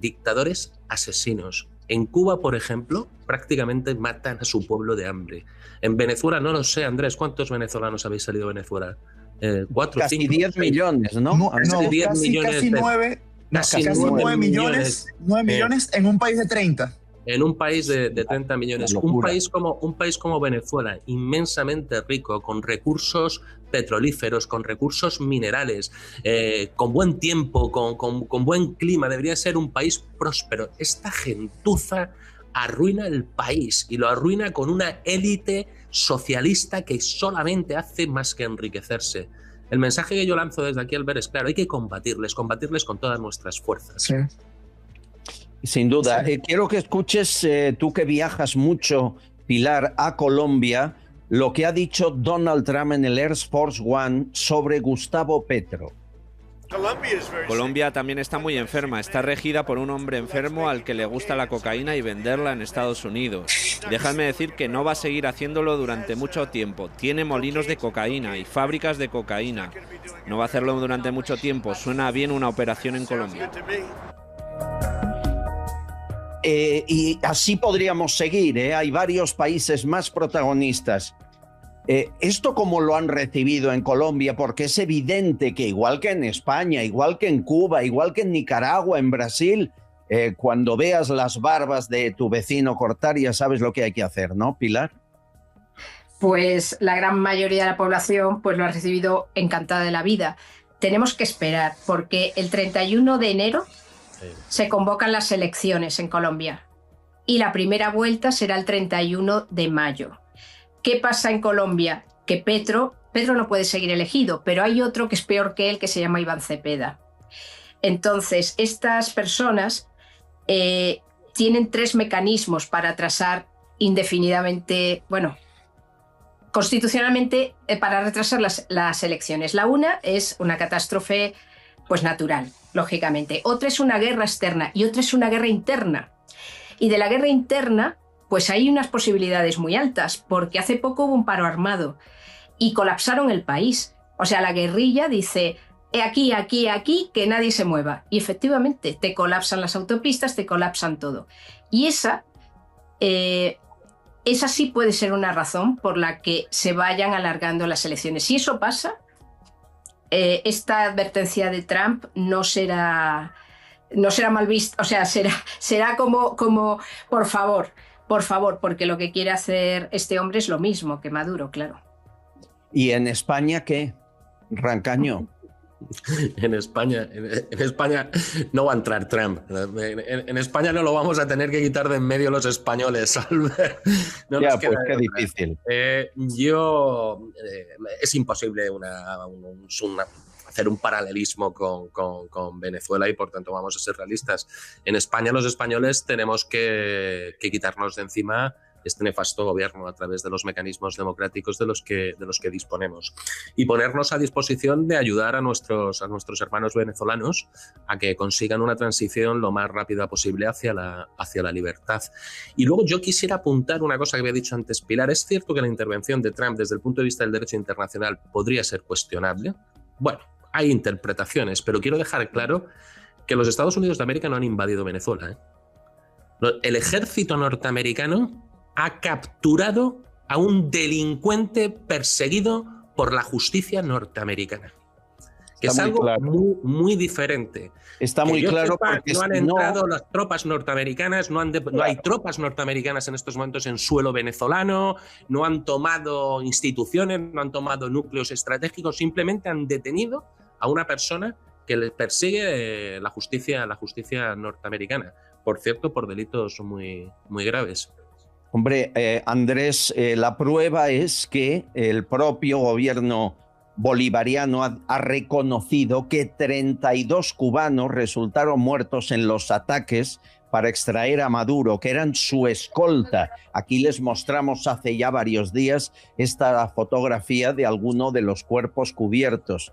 asesinos. En Cuba, por ejemplo, prácticamente matan a su pueblo de hambre. En Venezuela, no lo sé, Andrés, ¿cuántos venezolanos habéis salido de Venezuela? 4, casi 5, 10 millones, ¿no? Casi 9 millones en un país de 30. En un país de 30 millones. Un país como Venezuela, inmensamente rico, con recursos petrolíferos, con recursos minerales, con buen tiempo, con buen clima, debería ser un país próspero. Esta gentuza arruina el país y lo arruina con una élite socialista que solamente hace más que enriquecerse. El mensaje que yo lanzo desde aquí, Albert, es claro, hay que combatirles con todas nuestras fuerzas. Sí. Sin duda. Sí. Quiero que escuches, tú que viajas mucho, Pilar, a Colombia, lo que ha dicho Donald Trump en el Air Force One sobre Gustavo Petro. Colombia también está muy enferma, está regida por un hombre enfermo al que le gusta la cocaína y venderla en Estados Unidos. Déjame decir que no va a seguir haciéndolo durante mucho tiempo. Tiene molinos de cocaína y fábricas de cocaína. No va a hacerlo durante mucho tiempo. Suena bien una operación en Colombia. Y así podríamos seguir, hay varios países más protagonistas. ¿Esto cómo lo han recibido en Colombia? Porque es evidente que igual que en España, igual que en Cuba, igual que en Nicaragua, en Brasil, cuando veas las barbas de tu vecino cortar ya sabes lo que hay que hacer, ¿no, Pilar? Pues la gran mayoría de la población pues lo ha recibido encantada de la vida. Tenemos que esperar porque el 31 de enero se convocan las elecciones en Colombia y la primera vuelta será el 31 de mayo. ¿Qué pasa en Colombia? Que Petro no puede seguir elegido, pero hay otro que es peor que él, que se llama Iván Cepeda. Entonces, estas personas tienen 3 mecanismos para atrasar indefinidamente, constitucionalmente, para retrasar las elecciones. La una es una catástrofe pues natural, lógicamente. Otra es una guerra externa y otra es una guerra interna. Y de la guerra interna, pues hay unas posibilidades muy altas, porque hace poco hubo un paro armado y colapsaron el país. O sea, la guerrilla dice, aquí, que nadie se mueva. Y efectivamente, te colapsan las autopistas, te colapsan todo. Y esa sí puede ser una razón por la que se vayan alargando las elecciones. Si eso pasa, esta advertencia de Trump no será mal vista, o sea, será como por favor, porque lo que quiere hacer este hombre es lo mismo que Maduro, claro. ¿Y en España qué? Rancaño. En España no va a entrar Trump. En España no lo vamos a tener que quitar de en medio los españoles, Albert. No ya, pues qué difícil. Es imposible hacer un paralelismo con Venezuela y por tanto vamos a ser realistas. En España los españoles tenemos que quitarnos de encima este nefasto gobierno a través de los mecanismos democráticos de los que disponemos y ponernos a disposición de ayudar a nuestros hermanos venezolanos a que consigan una transición lo más rápida posible hacia la libertad. Y luego yo quisiera apuntar una cosa que había dicho antes Pilar. Es cierto que la intervención de Trump desde el punto de vista del derecho internacional podría ser cuestionable. Bueno, hay interpretaciones, pero quiero dejar claro que los Estados Unidos de América no han invadido Venezuela. El ejército norteamericano ha capturado a un delincuente perseguido por la justicia norteamericana. Que es algo muy diferente. Está muy claro porque no han entrado las tropas norteamericanas, no hay tropas norteamericanas en estos momentos en suelo venezolano, no han tomado instituciones, no han tomado núcleos estratégicos, simplemente han detenido a una persona que le persigue la justicia norteamericana. Por cierto, por delitos muy graves. Hombre, Andrés, la prueba es que el propio gobierno bolivariano ha reconocido que 32 cubanos resultaron muertos en los ataques para extraer a Maduro, que eran su escolta. Aquí les mostramos hace ya varios días esta fotografía de alguno de los cuerpos cubiertos.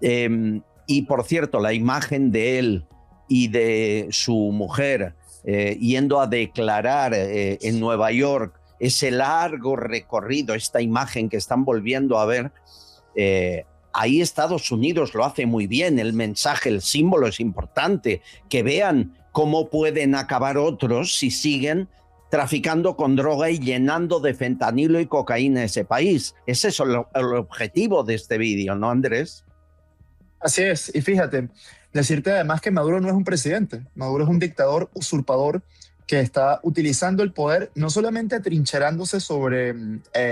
Y por cierto, la imagen de él y de su mujer yendo a declarar en Nueva York, ese largo recorrido, esta imagen que están volviendo a ver, ahí Estados Unidos lo hace muy bien, el mensaje, el símbolo es importante, que vean cómo pueden acabar otros si siguen traficando con droga y llenando de fentanilo y cocaína ese país. Ese es el objetivo de este vídeo, ¿no, Andrés? Así es, y fíjate, decirte además que Maduro no es un presidente, Maduro es un dictador usurpador que está utilizando el poder, no solamente atrincherándose sobre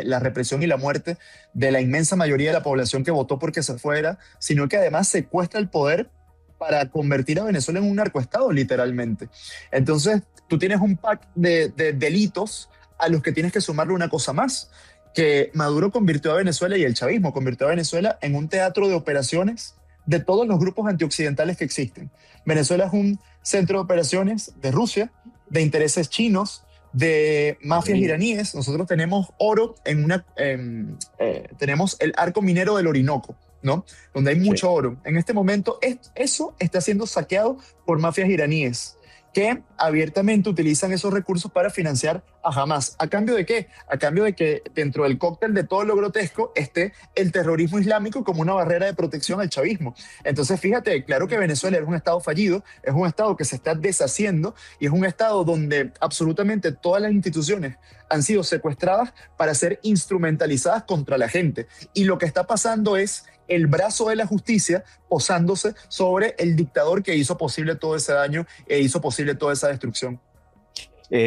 la represión y la muerte de la inmensa mayoría de la población que votó porque se fuera, sino que además secuestra el poder para convertir a Venezuela en un narcoestado, literalmente. Entonces, tú tienes un pack de delitos a los que tienes que sumarle una cosa más, que Maduro convirtió a Venezuela y el chavismo convirtió a Venezuela en un teatro de operaciones de todos los grupos antioccidentales que existen. Venezuela es un centro de operaciones de Rusia, de intereses chinos, de mafias iraníes. Nosotros tenemos oro tenemos el arco minero del Orinoco, ¿no? Donde hay mucho oro. En este momento eso está siendo saqueado por mafias iraníes que abiertamente utilizan esos recursos para financiar a Hamas. ¿A cambio de qué? A cambio de que dentro del cóctel de todo lo grotesco esté el terrorismo islámico como una barrera de protección al chavismo. Entonces, fíjate, claro que Venezuela es un estado fallido, es un estado que se está deshaciendo y es un estado donde absolutamente todas las instituciones han sido secuestradas para ser instrumentalizadas contra la gente. Y lo que está pasando es el brazo de la justicia posándose sobre el dictador que hizo posible todo ese daño e hizo posible toda esa destrucción.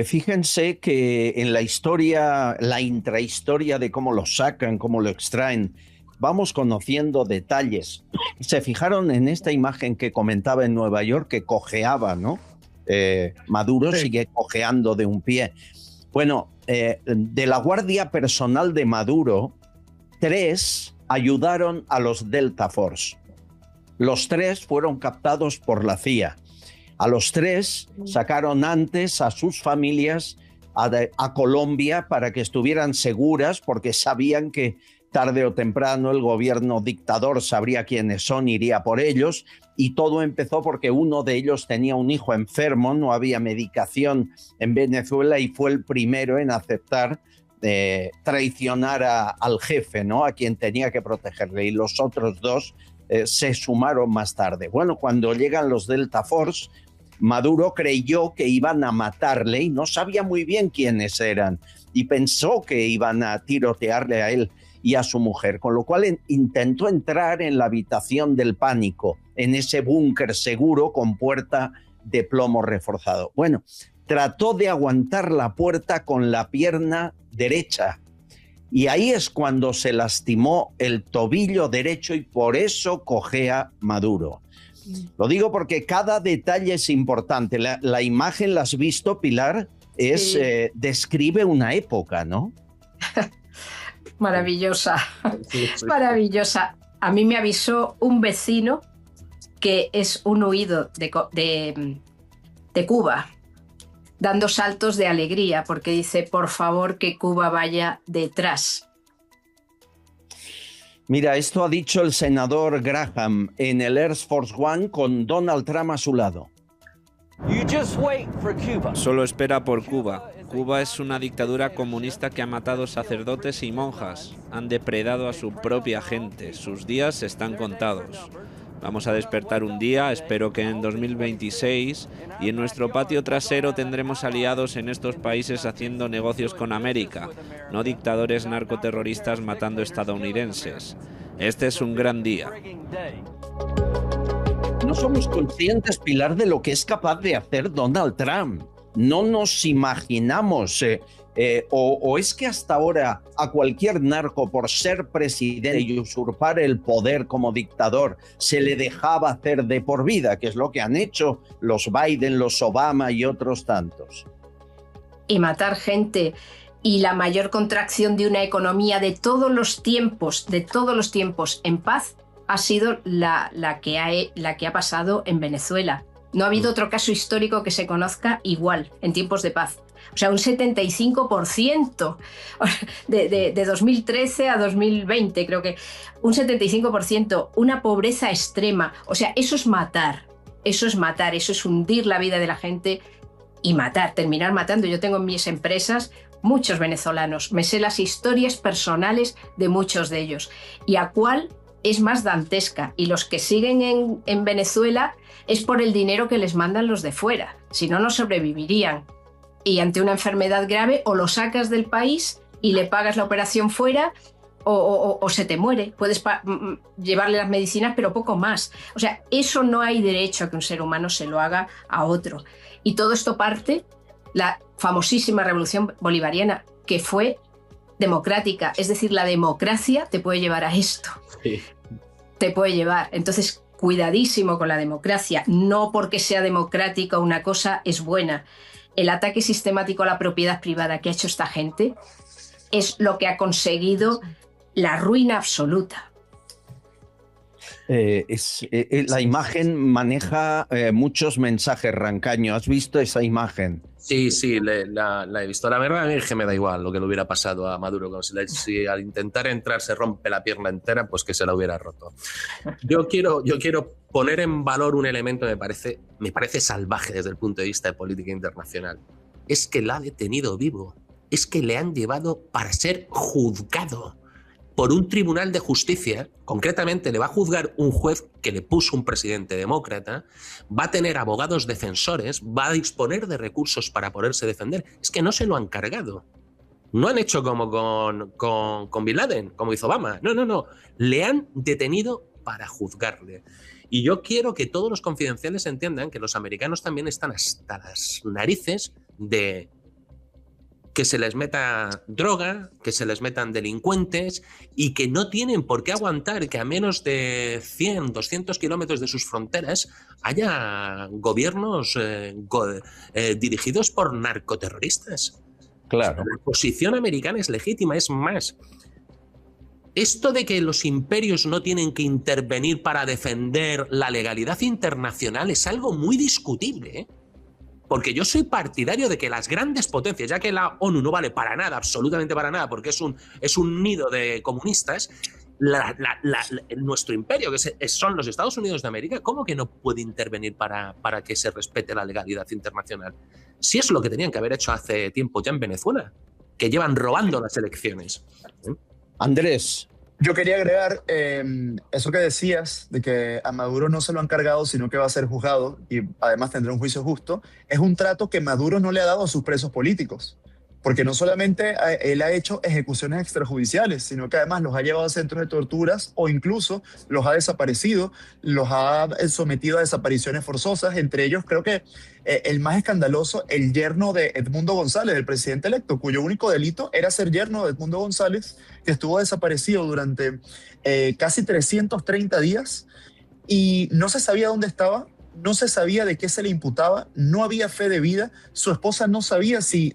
Fíjense que en la historia, la intrahistoria de cómo lo sacan, cómo lo extraen, vamos conociendo detalles. Se fijaron en esta imagen que comentaba en Nueva York, que cojeaba, ¿no? Maduro sigue cojeando de un pie. Bueno, de la guardia personal de Maduro, 3 ayudaron a los Delta Force. Los 3 fueron captados por la CIA. A los 3 sacaron antes a sus familias a Colombia para que estuvieran seguras, porque sabían que tarde o temprano el gobierno dictador sabría quiénes son, iría por ellos, y todo empezó porque uno de ellos tenía un hijo enfermo, no había medicación en Venezuela y fue el primero en aceptar traicionar al jefe, ¿no? A quien tenía que protegerle, y los otros 2 se sumaron más tarde. Bueno, cuando llegan los Delta Force, Maduro creyó que iban a matarle y no sabía muy bien quiénes eran y pensó que iban a tirotearle a él y a su mujer, con lo cual intentó entrar en la habitación del pánico, en ese búnker seguro con puerta de plomo reforzado. Bueno, trató de aguantar la puerta con la pierna derecha y ahí es cuando se lastimó el tobillo derecho y por eso cojea Maduro. Lo digo porque cada detalle es importante. La imagen, ¿la has visto, Pilar? Sí. Describe una época, ¿no? Maravillosa, maravillosa. A mí me avisó un vecino que es un huido de Cuba, dando saltos de alegría, porque dice, por favor, que Cuba vaya detrás. Mira, esto ha dicho el senador Graham en el Air Force One con Donald Trump a su lado. Solo espera por Cuba. Cuba es una dictadura comunista que ha matado sacerdotes y monjas. Han depredado a su propia gente. Sus días están contados. Vamos a despertar un día, espero que en 2026, y en nuestro patio trasero tendremos aliados en estos países haciendo negocios con América, no dictadores narcoterroristas matando estadounidenses. Este es un gran día. No somos conscientes, Pilar, de lo que es capaz de hacer Donald Trump. No nos imaginamos, o es que hasta ahora a cualquier narco por ser presidente y usurpar el poder como dictador se le dejaba hacer de por vida, que es lo que han hecho los Biden, los Obama y otros tantos. y matar gente y la mayor contracción de una economía de todos los tiempos en paz ha sido la que ha pasado en Venezuela. No ha habido otro caso histórico que se conozca igual en tiempos de paz. O sea, un 75% de 2013 a 2020, creo que un 75%, una pobreza extrema. O sea, eso es matar, eso es hundir la vida de la gente y matar, terminar matando. Yo tengo en mis empresas muchos venezolanos, me sé las historias personales de muchos de ellos. ¿Y a cuál es más dantesca? Y los que siguen en Venezuela es por el dinero que les mandan los de fuera, si no, no sobrevivirían. Y ante una enfermedad grave o lo sacas del país y le pagas la operación fuera o se te muere. Puedes llevarle las medicinas, pero poco más. O sea, eso no hay derecho a que un ser humano se lo haga a otro. Y todo esto parte la famosísima revolución bolivariana, que fue democrática. Es decir, la democracia te puede llevar a esto. Sí. Te puede llevar. Entonces, cuidadísimo con la democracia. No porque sea democrática una cosa es buena. El ataque sistemático a la propiedad privada que ha hecho esta gente es lo que ha conseguido la ruina absoluta. La imagen maneja muchos mensajes, Rancaño. ¿Has visto esa imagen? Sí, la he visto. La verdad es que me da igual lo que le hubiera pasado a Maduro. Si al intentar entrar se rompe la pierna entera, pues que se la hubiera roto. Yo quiero poner en valor un elemento que me parece salvaje desde el punto de vista de política internacional. Es que la ha detenido vivo. Es que le han llevado para ser juzgado por un tribunal de justicia. Concretamente le va a juzgar un juez que le puso un presidente demócrata, va a tener abogados defensores, va a disponer de recursos para poderse defender. Es que no se lo han cargado. No han hecho como con Bin Laden, como hizo Obama. No. Le han detenido para juzgarle. Y yo quiero que todos los confidenciales entiendan que los americanos también están hasta las narices de que se les meta droga, que se les metan delincuentes y que no tienen por qué aguantar que a menos de 100, 200 kilómetros de sus fronteras haya gobiernos dirigidos por narcoterroristas. Claro. La posición americana es legítima, es más. Esto de que los imperios no tienen que intervenir para defender la legalidad internacional es algo muy discutible, ¿eh? Porque yo soy partidario de que las grandes potencias, ya que la ONU no vale para nada, absolutamente para nada, porque es un nido de comunistas, nuestro imperio, que son los Estados Unidos de América, ¿cómo que no puede intervenir para que se respete la legalidad internacional? Si es lo que tenían que haber hecho hace tiempo ya en Venezuela, que llevan robando las elecciones. Andrés. Yo quería agregar eso que decías, de que a Maduro no se lo han cargado, sino que va a ser juzgado y además tendrá un juicio justo. Es un trato que Maduro no le ha dado a sus presos políticos, porque no solamente él ha hecho ejecuciones extrajudiciales, sino que además los ha llevado a centros de torturas o incluso los ha desaparecido, los ha sometido a desapariciones forzosas. Entre ellos, creo que el más escandaloso, el yerno de Edmundo González, el presidente electo, cuyo único delito era ser yerno de Edmundo González, que estuvo desaparecido durante casi 330 días y no se sabía dónde estaba. No se sabía de qué se le imputaba, no había fe de vida, su esposa no sabía si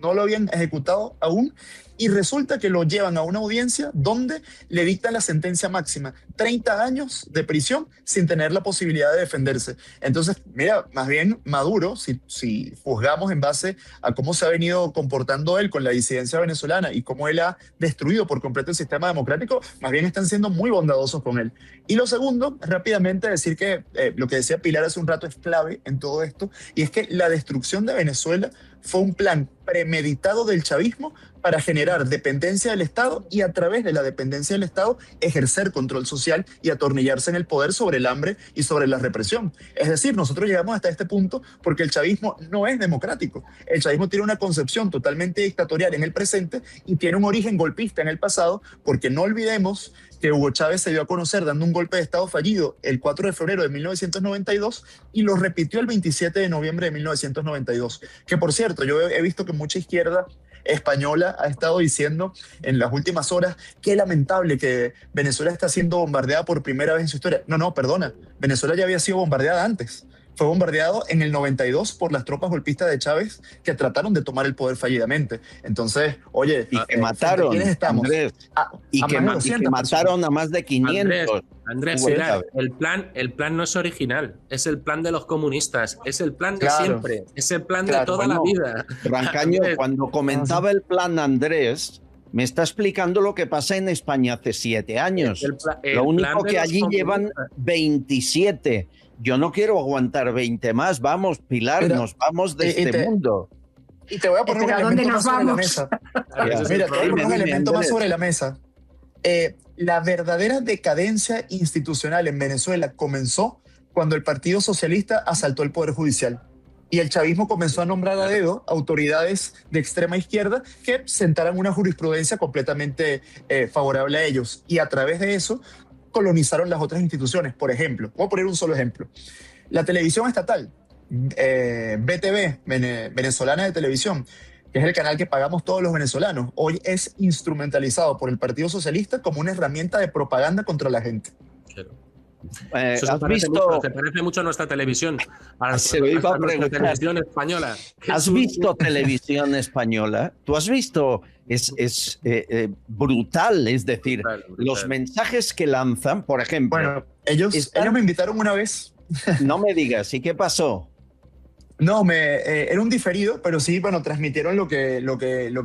no lo habían ejecutado aún, y resulta que lo llevan a una audiencia donde le dictan la sentencia máxima, 30 años de prisión sin tener la posibilidad de defenderse. Entonces, mira, más bien Maduro, si juzgamos en base a cómo se ha venido comportando él con la disidencia venezolana y cómo él ha destruido por completo el sistema democrático, más bien están siendo muy bondadosos con él. Y lo segundo, rápidamente decir que lo que decía Pilar hace un rato es clave en todo esto, y es que la destrucción de Venezuela fue un plan premeditado del chavismo para generar dependencia del Estado y a través de la dependencia del Estado ejercer control social y atornillarse en el poder sobre el hambre y sobre la represión. Es decir, nosotros llegamos hasta este punto porque el chavismo no es democrático. El chavismo tiene una concepción totalmente dictatorial en el presente y tiene un origen golpista en el pasado, porque no olvidemos que Hugo Chávez se dio a conocer dando un golpe de Estado fallido el 4 de febrero de 1992 y lo repitió el 27 de noviembre de 1992. Que por cierto, yo he visto que mucha izquierda española ha estado diciendo en las últimas horas qué lamentable que Venezuela está siendo bombardeada por primera vez en su historia. No, perdona, Venezuela ya había sido bombardeada antes. fue bombardeado en el 92 por las tropas golpistas de Chávez que trataron de tomar el poder fallidamente. Entonces, oye, y que mataron, ¿quiénes estamos? Andrés, y que mataron a más de 500. Andrés, mira, el plan no es original, es el plan de los comunistas, es el plan de siempre, es el plan de toda la vida. Rancaño, cuando comentaba el plan Andrés, me está explicando lo que pasa en España hace 7 años. Lo único que allí llevan 27. Yo no quiero aguantar 20 más. Vamos, Pilar, nos vamos de este mundo. Y te voy a poner un elemento más sobre la mesa. Mira, te voy a poner un elemento más sobre la mesa. La verdadera decadencia institucional en Venezuela comenzó cuando el Partido Socialista asaltó el Poder Judicial. Y el chavismo comenzó a nombrar a dedo autoridades de extrema izquierda que sentaran una jurisprudencia completamente favorable a ellos. Y a través de eso colonizaron las otras instituciones. Por ejemplo, voy a poner un solo ejemplo. La televisión estatal, BTV, venezolana de televisión, que es el canal que pagamos todos los venezolanos, hoy es instrumentalizado por el Partido Socialista como una herramienta de propaganda contra la gente. Eso se parece mucho a nuestra televisión. Se lo iba a preguntar. Televisión española. ¿Has visto televisión española? ¿Tú has visto? Es brutal, es decir, los mensajes que lanzan, por ejemplo. Bueno, ellos me invitaron una vez. No me digas, ¿y qué pasó? No, era un diferido, pero sí, bueno, transmitieron lo que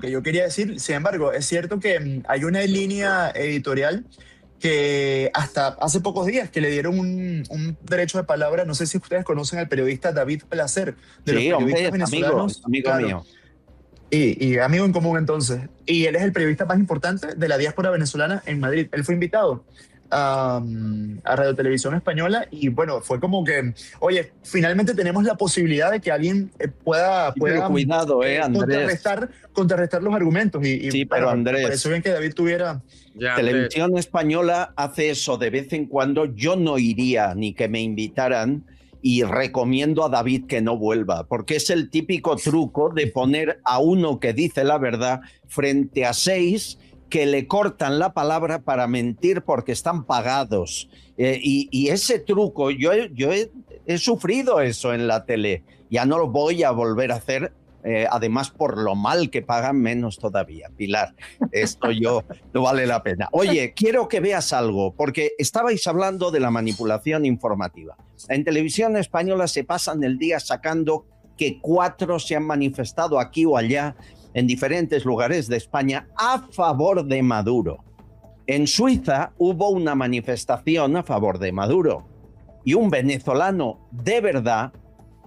yo quería decir. Sin embargo, es cierto que hay una línea editorial que hasta hace pocos días que le dieron un derecho de palabra. No sé si ustedes conocen al periodista David Placer, de los periodistas venezolanos. Amigo mío. Y amigo en común entonces. Y él es el periodista más importante de la diáspora venezolana en Madrid. Él fue invitado a Radio Televisión Española y bueno, fue como que, oye, finalmente tenemos la posibilidad de que alguien pueda cuidado, Andrés. contrarrestar los argumentos. Sí, pero bueno, Andrés, me pareció bien que David tuviera... Televisión Española hace eso de vez en cuando. Yo no iría ni que me invitaran y recomiendo a David que no vuelva, porque es el típico truco de poner a uno que dice la verdad frente a 6 que le cortan la palabra para mentir porque están pagados. Y ese truco, yo he sufrido eso en la tele. Ya no lo voy a volver a hacer, además por lo mal que pagan, menos todavía. Pilar, esto no vale la pena. Oye, quiero que veas algo, porque estabais hablando de la manipulación informativa. En Televisión Española se pasan el día sacando que 4 se han manifestado aquí o allá en diferentes lugares de España a favor de Maduro. En Suiza hubo una manifestación a favor de Maduro y un venezolano de verdad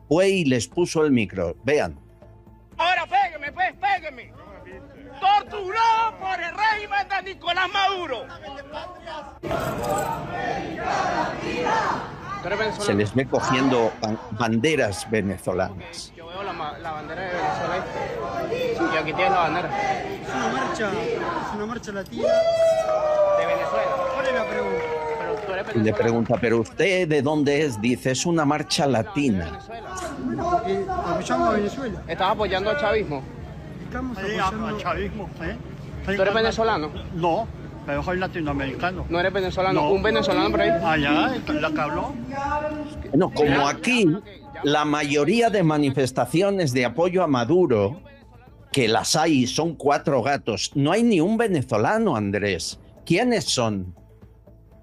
fue y les puso el micro. Vean. Ahora pégueme, pues, pégueme. Torturado por el régimen de Nicolás Maduro. Se les ve cogiendo banderas venezolanas. Yo veo la bandera de Venezuela y aquí tienes la bandera. Es una marcha latina de Venezuela. ¿Cuál es la pregunta? Y le pregunta, ¿pero usted de dónde es? Dice, es una marcha latina. Apoyamos a Venezuela. ¿Estás apoyando al chavismo? Estamos apoyando al chavismo. ¿Tú eres venezolano? No, pero soy latinoamericano. ¿No eres venezolano? ¿Un venezolano por ahí? Allá, la que habló. No, como aquí, la mayoría de manifestaciones de apoyo a Maduro, que las hay, son 4 gatos. No hay ni un venezolano, Andrés. ¿Quiénes son?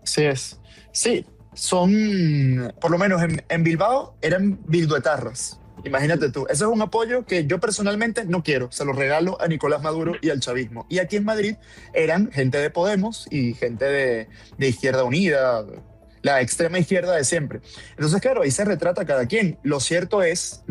Sí es. Sí, son, por lo menos en Bilbao, eran bilduetarras. Imagínate tú, ese es un apoyo que yo personalmente no quiero, se lo regalo a Nicolás Maduro y al chavismo. Y aquí en Madrid eran gente de Podemos y gente de Izquierda Unida, la extrema izquierda de siempre. Entonces, claro, ahí se retrata cada quien. Lo cierto es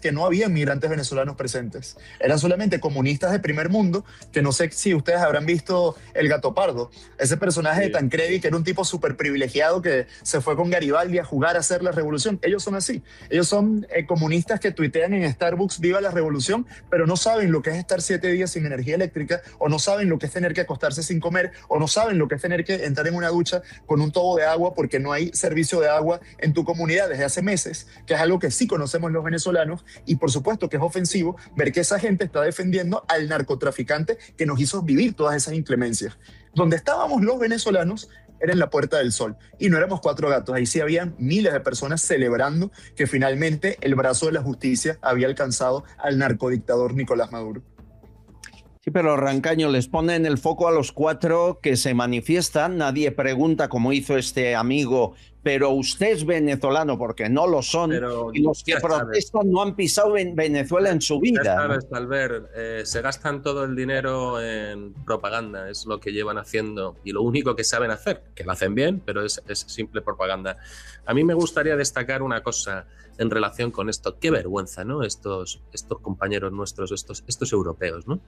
que no había migrantes venezolanos presentes. Eran solamente comunistas de primer mundo, que no sé si ustedes habrán visto El Gato Pardo, ese personaje de Tancredi, que era un tipo súper privilegiado que se fue con Garibaldi a jugar a hacer la revolución. Ellos son así. Ellos son comunistas que tuitean en Starbucks "Viva la revolución", pero no saben lo que es estar 7 días sin energía eléctrica, o no saben lo que es tener que acostarse sin comer, o no saben lo que es tener que entrar en una ducha con un tobo de agua porque no hay servicio de agua en tu comunidad desde hace meses, que es algo que sí conocemos los venezolanos, y por supuesto que es ofensivo ver que esa gente está defendiendo al narcotraficante que nos hizo vivir todas esas inclemencias. Donde estábamos los venezolanos era en la Puerta del Sol. Y no éramos 4 gatos, ahí sí habían miles de personas celebrando que finalmente el brazo de la justicia había alcanzado al narcodictador Nicolás Maduro. Sí, pero Rancaño, les pone en el foco a los 4 que se manifiestan, nadie pregunta como hizo este amigo, pero usted es venezolano, porque no lo son, pero y los que protestan no han pisado en Venezuela en su vida. Ya sabes, Albert, se gastan todo el dinero en propaganda, es lo que llevan haciendo, y lo único que saben hacer, que lo hacen bien, pero es simple propaganda. A mí me gustaría destacar una cosa en relación con esto. Qué vergüenza, ¿no? Estos compañeros nuestros, estos europeos, ¿no?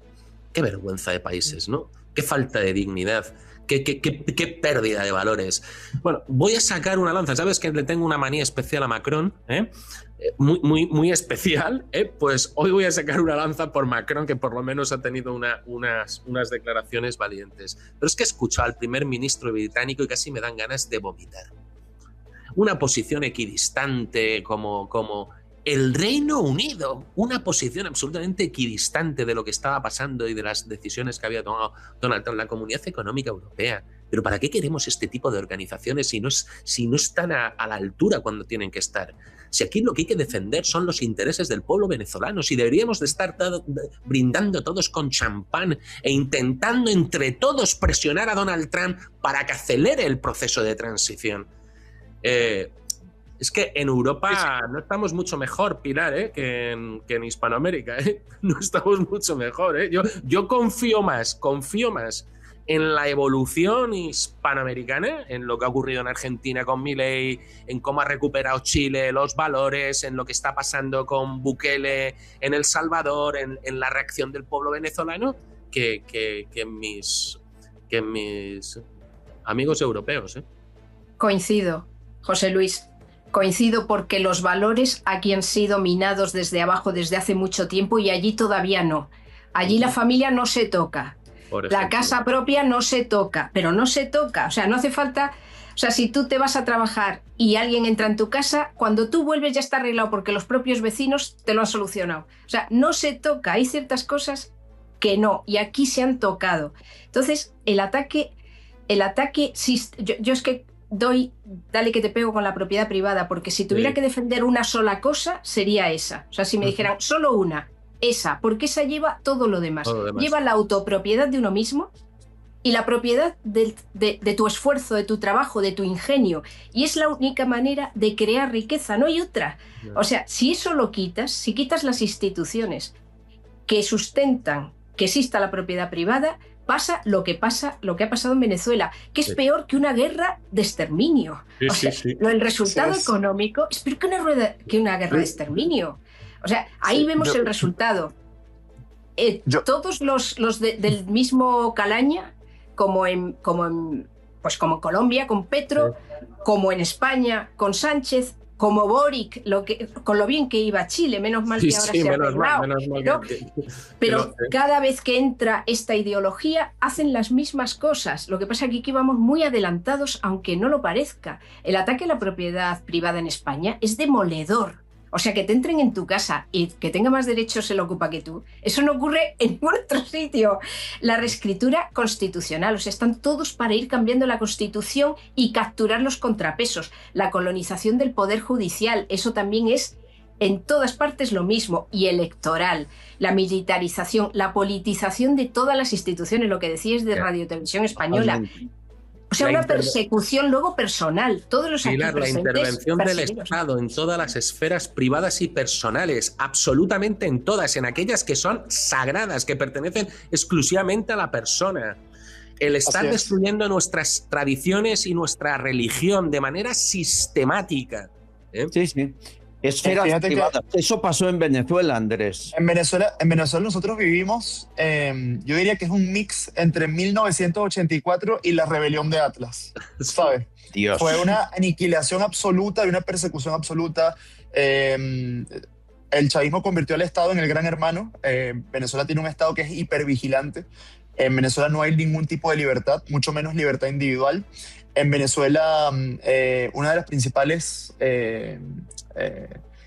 Qué vergüenza de países, ¿no? Qué falta de dignidad, qué pérdida de valores. Bueno, voy a sacar una lanza. ¿Sabes que le tengo una manía especial a Macron? Muy especial. Pues hoy voy a sacar una lanza por Macron, que por lo menos ha tenido unas declaraciones valientes. Pero es que he escuchado al primer ministro británico y casi me dan ganas de vomitar. Una posición equidistante como el Reino Unido, una posición absolutamente equidistante de lo que estaba pasando y de las decisiones que había tomado Donald Trump, la Comunidad Económica Europea. ¿Pero para qué queremos este tipo de organizaciones si no están a la altura cuando tienen que estar? Si aquí lo que hay que defender son los intereses del pueblo venezolano, si deberíamos de estar brindando todos con champán e intentando entre todos presionar a Donald Trump para que acelere el proceso de transición. Es que en Europa no estamos mucho mejor, Pilar, que en Hispanoamérica. No estamos mucho mejor. Yo confío más en la evolución hispanoamericana, en lo que ha ocurrido en Argentina con Milei, en cómo ha recuperado Chile los valores, en lo que está pasando con Bukele en El Salvador, en la reacción del pueblo venezolano, que en mis amigos europeos. Coincido, José Luis. Coincido porque los valores aquí han sido minados desde abajo desde hace mucho tiempo y allí todavía no. Allí la familia no se toca. La casa propia no se toca, pero no se toca. O sea, no hace falta... O sea, si tú te vas a trabajar y alguien entra en tu casa, cuando tú vuelves ya está arreglado porque los propios vecinos te lo han solucionado. O sea, no se toca. Hay ciertas cosas que no, y aquí se han tocado. Entonces, el ataque yo es que dale que te pego con la propiedad privada, porque si tuviera que defender una sola cosa, sería esa. O sea, si me dijeran solo una, esa, porque esa lleva todo lo demás. Lleva la autopropiedad de uno mismo y la propiedad de tu esfuerzo, de tu trabajo, de tu ingenio. Y es la única manera de crear riqueza, no hay otra. O sea, si eso lo quitas, si quitas las instituciones que sustentan que exista la propiedad privada, pasa lo que ha pasado en Venezuela, que es peor que una guerra de exterminio. El resultado económico es peor que una guerra de exterminio. O sea, ahí vemos el resultado. Todos los del mismo calaña, como en Colombia, con Petro, como en España, con Sánchez, como Boric, con lo bien que iba Chile, menos mal que ahora se ha arreglado. Pero cada vez que entra esta ideología, hacen las mismas cosas. Lo que pasa es que aquí vamos muy adelantados, aunque no lo parezca. El ataque a la propiedad privada en España es demoledor. O sea, que te entren en tu casa y que tenga más derechos el ocupa que tú, eso no ocurre en ningún otro sitio. La reescritura constitucional, o sea, están todos para ir cambiando la Constitución y capturar los contrapesos. La colonización del Poder Judicial, eso también es en todas partes lo mismo. Y electoral, la militarización, la politización de todas las instituciones, lo que decías de Radio Televisión Española. O sea, una persecución luego personal. Todos los aquí presentes, la intervención del Estado en todas las esferas privadas y personales, absolutamente en todas, en aquellas que son sagradas, que pertenecen exclusivamente a la persona. El estar destruyendo nuestras tradiciones y nuestra religión de manera sistemática. Sí. Esferas privadas. Eso pasó en Venezuela, Andrés. En Venezuela nosotros vivimos, yo diría que es un mix entre 1984 y la rebelión de Atlas, ¿sabes? Dios. Fue una aniquilación absoluta y una persecución absoluta. El chavismo convirtió al Estado en el gran hermano. Venezuela tiene un Estado que es hipervigilante. En Venezuela no hay ningún tipo de libertad, mucho menos libertad individual. En Venezuela, una de las principales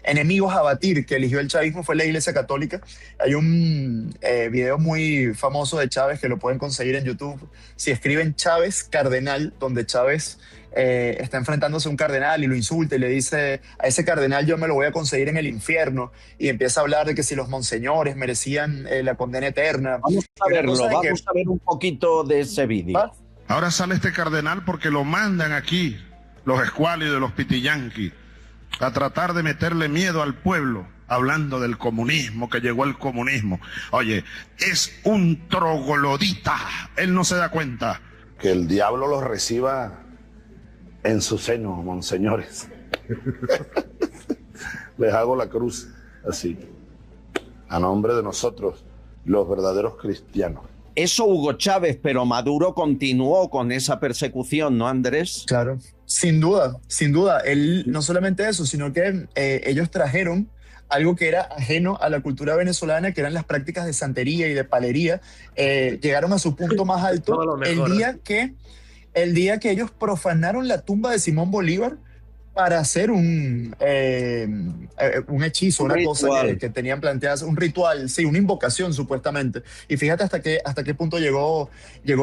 enemigos a batir que eligió el chavismo fue la Iglesia Católica. Hay un video muy famoso de Chávez que lo pueden conseguir en YouTube. Si escriben Chávez Cardenal, donde Chávez está enfrentándose a un cardenal y lo insulta y le dice: a ese cardenal yo me lo voy a conseguir en el infierno, y empieza a hablar de que si los monseñores merecían la condena eterna. Vamos a verlo, vamos a ver un poquito de ese vídeo. Ahora sale este cardenal porque lo mandan aquí los escuálidos de los pitiyanquis a tratar de meterle miedo al pueblo, hablando del comunismo, que llegó el comunismo. Oye, es un troglodita, él no se da cuenta. Que el diablo los reciba en su seno, monseñores. Les hago la cruz así, a nombre de nosotros, los verdaderos cristianos. Eso Hugo Chávez, pero Maduro continuó con esa persecución, ¿no, Andrés? Claro, sin duda, sin duda. Él, no solamente eso, sino que ellos trajeron algo que era ajeno a la cultura venezolana, que eran las prácticas de santería y de palería. Llegaron a su punto más alto el día que ellos profanaron la tumba de Simón Bolívar para hacer un hechizo, una cosa que tenían planteadas, un ritual, sí, una invocación supuestamente. Y fíjate hasta qué punto llegó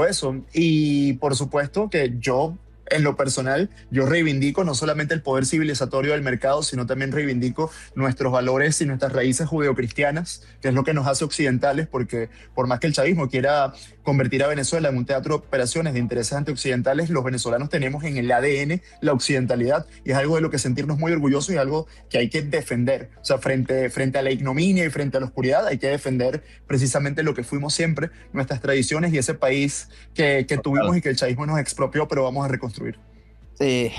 eso. Y por supuesto que yo, en lo personal, yo reivindico no solamente el poder civilizatorio del mercado, sino también reivindico nuestros valores y nuestras raíces judeocristianas, que es lo que nos hace occidentales, porque por más que el chavismo quiera convertir a Venezuela en un teatro de operaciones de intereses antioccidentales, los venezolanos tenemos en el ADN la occidentalidad, y es algo de lo que sentirnos muy orgullosos y algo que hay que defender. O sea, frente a la ignominia y frente a la oscuridad, hay que defender precisamente lo que fuimos siempre, nuestras tradiciones y ese país que tuvimos y que el chavismo nos expropió, pero vamos a reconstruir.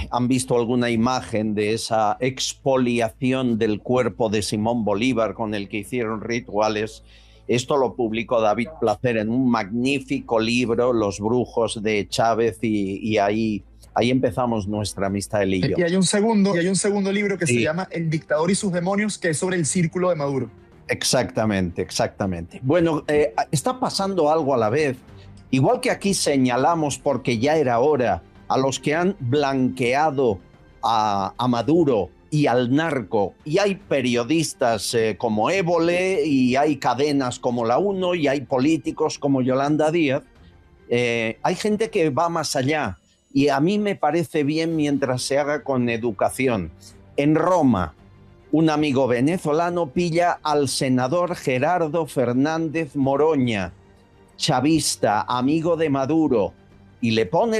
¿Han visto alguna imagen de esa expoliación del cuerpo de Simón Bolívar con el que hicieron rituales? Esto lo publicó David Placer en un magnífico libro, Los brujos de Chávez, y ahí empezamos nuestra amistad, él y yo. Y hay un segundo libro que se llama El dictador y sus demonios, que es sobre el círculo de Maduro. Exactamente. Bueno, está pasando algo a la vez. Igual que aquí señalamos, porque ya era hora, a los que han blanqueado a Maduro y al narco, y hay periodistas como Évole, y hay cadenas como La Uno, y hay políticos como Yolanda Díaz, hay gente que va más allá, y a mí me parece bien mientras se haga con educación. En Roma, un amigo venezolano pilla al senador Gerardo Fernández Moroña, chavista, amigo de Maduro, y le pone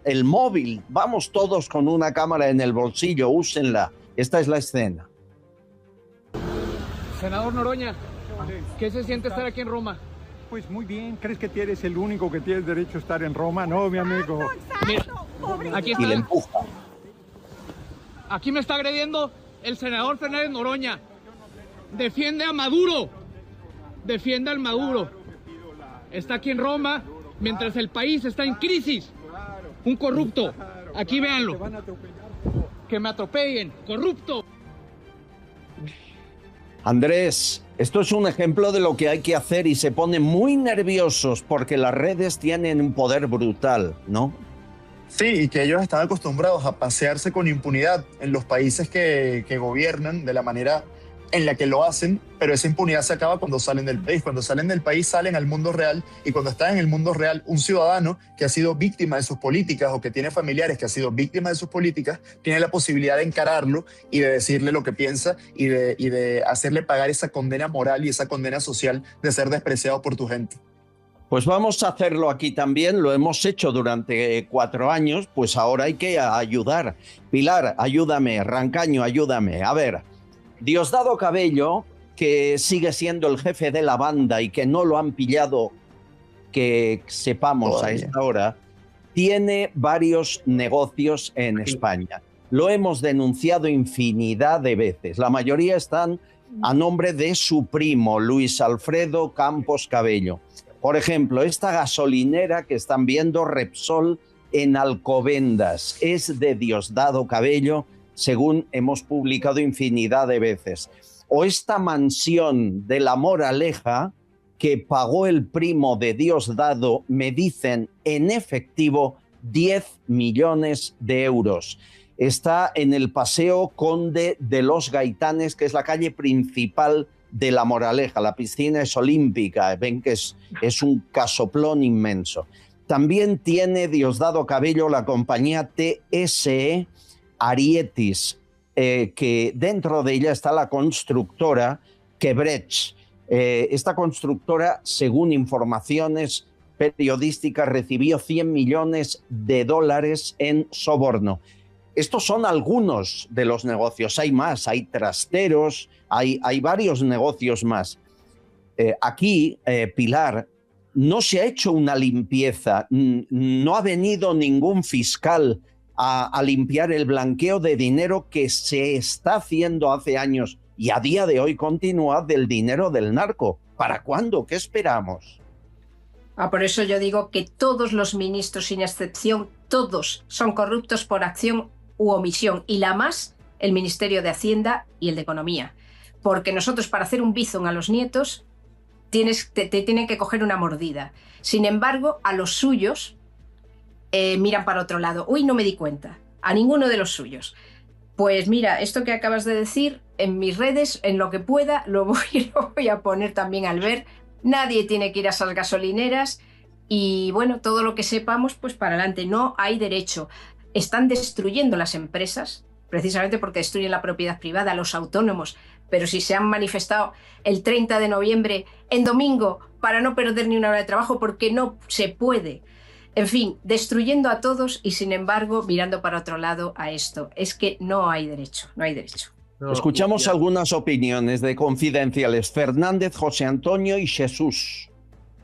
el móvil. Vamos todos con una cámara en el bolsillo, úsenla. Esta es la escena. Senador Noroña, ¿qué se siente estar aquí en Roma? Pues muy bien. ¿Crees que eres el único que tiene derecho a estar en Roma? No, mi amigo. Mira, aquí está. Y le empuja. Aquí me está agrediendo el senador Fernández Noroña. Defiende a Maduro. Defiende al Maduro. Está aquí en Roma mientras el país está en crisis. Un corrupto. Aquí véanlo. Que me atropellen. Corrupto. Andrés, esto es un ejemplo de lo que hay que hacer, y se ponen muy nerviosos porque las redes tienen un poder brutal, ¿no? Sí, y que ellos están acostumbrados a pasearse con impunidad en los países que gobiernan de la manera en la que lo hacen, pero esa impunidad se acaba cuando salen del país. Cuando salen del país, salen al mundo real, y cuando está en el mundo real, un ciudadano que ha sido víctima de sus políticas o que tiene familiares que han sido víctimas de sus políticas, tiene la posibilidad de encararlo y de decirle lo que piensa y de hacerle pagar esa condena moral y esa condena social de ser despreciado por tu gente. Pues vamos a hacerlo aquí también, lo hemos hecho durante 4 años, pues ahora hay que ayudar. Pilar, ayúdame, Rancaño, ayúdame. A ver, Diosdado Cabello, que sigue siendo el jefe de la banda y que no lo han pillado, que sepamos todavía a esta hora, tiene varios negocios en España. Lo hemos denunciado infinidad de veces. La mayoría están a nombre de su primo, Luis Alfredo Campos Cabello. Por ejemplo, esta gasolinera que están viendo, Repsol, en Alcobendas, es de Diosdado Cabello, según hemos publicado infinidad de veces. O esta mansión de La Moraleja, que pagó el primo de Diosdado, me dicen, en efectivo, 10 millones de euros. está en el Paseo Conde de los Gaitanes, que es la calle principal de La Moraleja. La piscina es olímpica, ven que es un casoplón inmenso. También tiene Diosdado Cabello la compañía TSE Arietis, que dentro de ella está la constructora Quebrech. Esta constructora, según informaciones periodísticas, recibió $100 millones en soborno. Estos son algunos de los negocios. Hay más, hay trasteros, hay varios negocios más. Aquí, Pilar, no se ha hecho una limpieza, no ha venido ningún fiscal a limpiar el blanqueo de dinero que se está haciendo hace años y a día de hoy continúa del dinero del narco. ¿Para cuándo? ¿Qué esperamos? Por eso yo digo que todos los ministros, sin excepción, todos son corruptos por acción u omisión, y la más el Ministerio de Hacienda y el de Economía. Porque nosotros, para hacer un bizum a los nietos, te tienen que coger una mordida. Sin embargo, a los suyos miran para otro lado. Uy, no me di cuenta. A ninguno de los suyos. Pues mira, esto que acabas de decir, en mis redes, en lo que pueda, lo voy a poner también al ver. Nadie tiene que ir a esas gasolineras y, bueno, todo lo que sepamos, pues para adelante. No hay derecho. Están destruyendo las empresas, precisamente porque destruyen la propiedad privada, los autónomos. Pero si se han manifestado el 30 de noviembre, en domingo, para no perder ni una hora de trabajo, porque no se puede. En fin, destruyendo a todos y, sin embargo, mirando para otro lado a esto. Es que no hay derecho, no hay derecho. No, escuchamos algunas opiniones de confidenciales. Fernández, José Antonio y Jesús.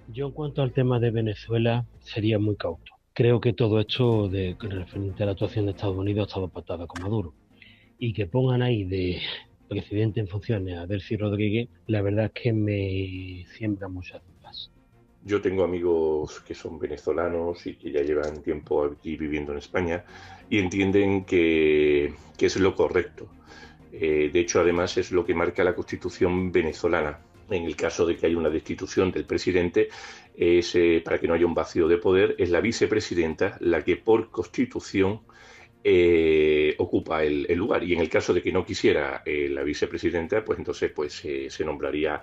Yo, en cuanto al tema de Venezuela, sería muy cauto. Creo que todo esto referente a la actuación de Estados Unidos ha estado pactada con Maduro. Y que pongan ahí de presidente en funciones a Delcy Rodríguez, la verdad es que me siembra muchas dudas. Yo tengo amigos que son venezolanos y que ya llevan tiempo aquí viviendo en España y entienden que es lo correcto. De hecho, además, es lo que marca la Constitución venezolana. En el caso de que haya una destitución del presidente, para que no haya un vacío de poder, es la vicepresidenta la que por Constitución ocupa el lugar. Y en el caso de que no quisiera la vicepresidenta, pues entonces se nombraría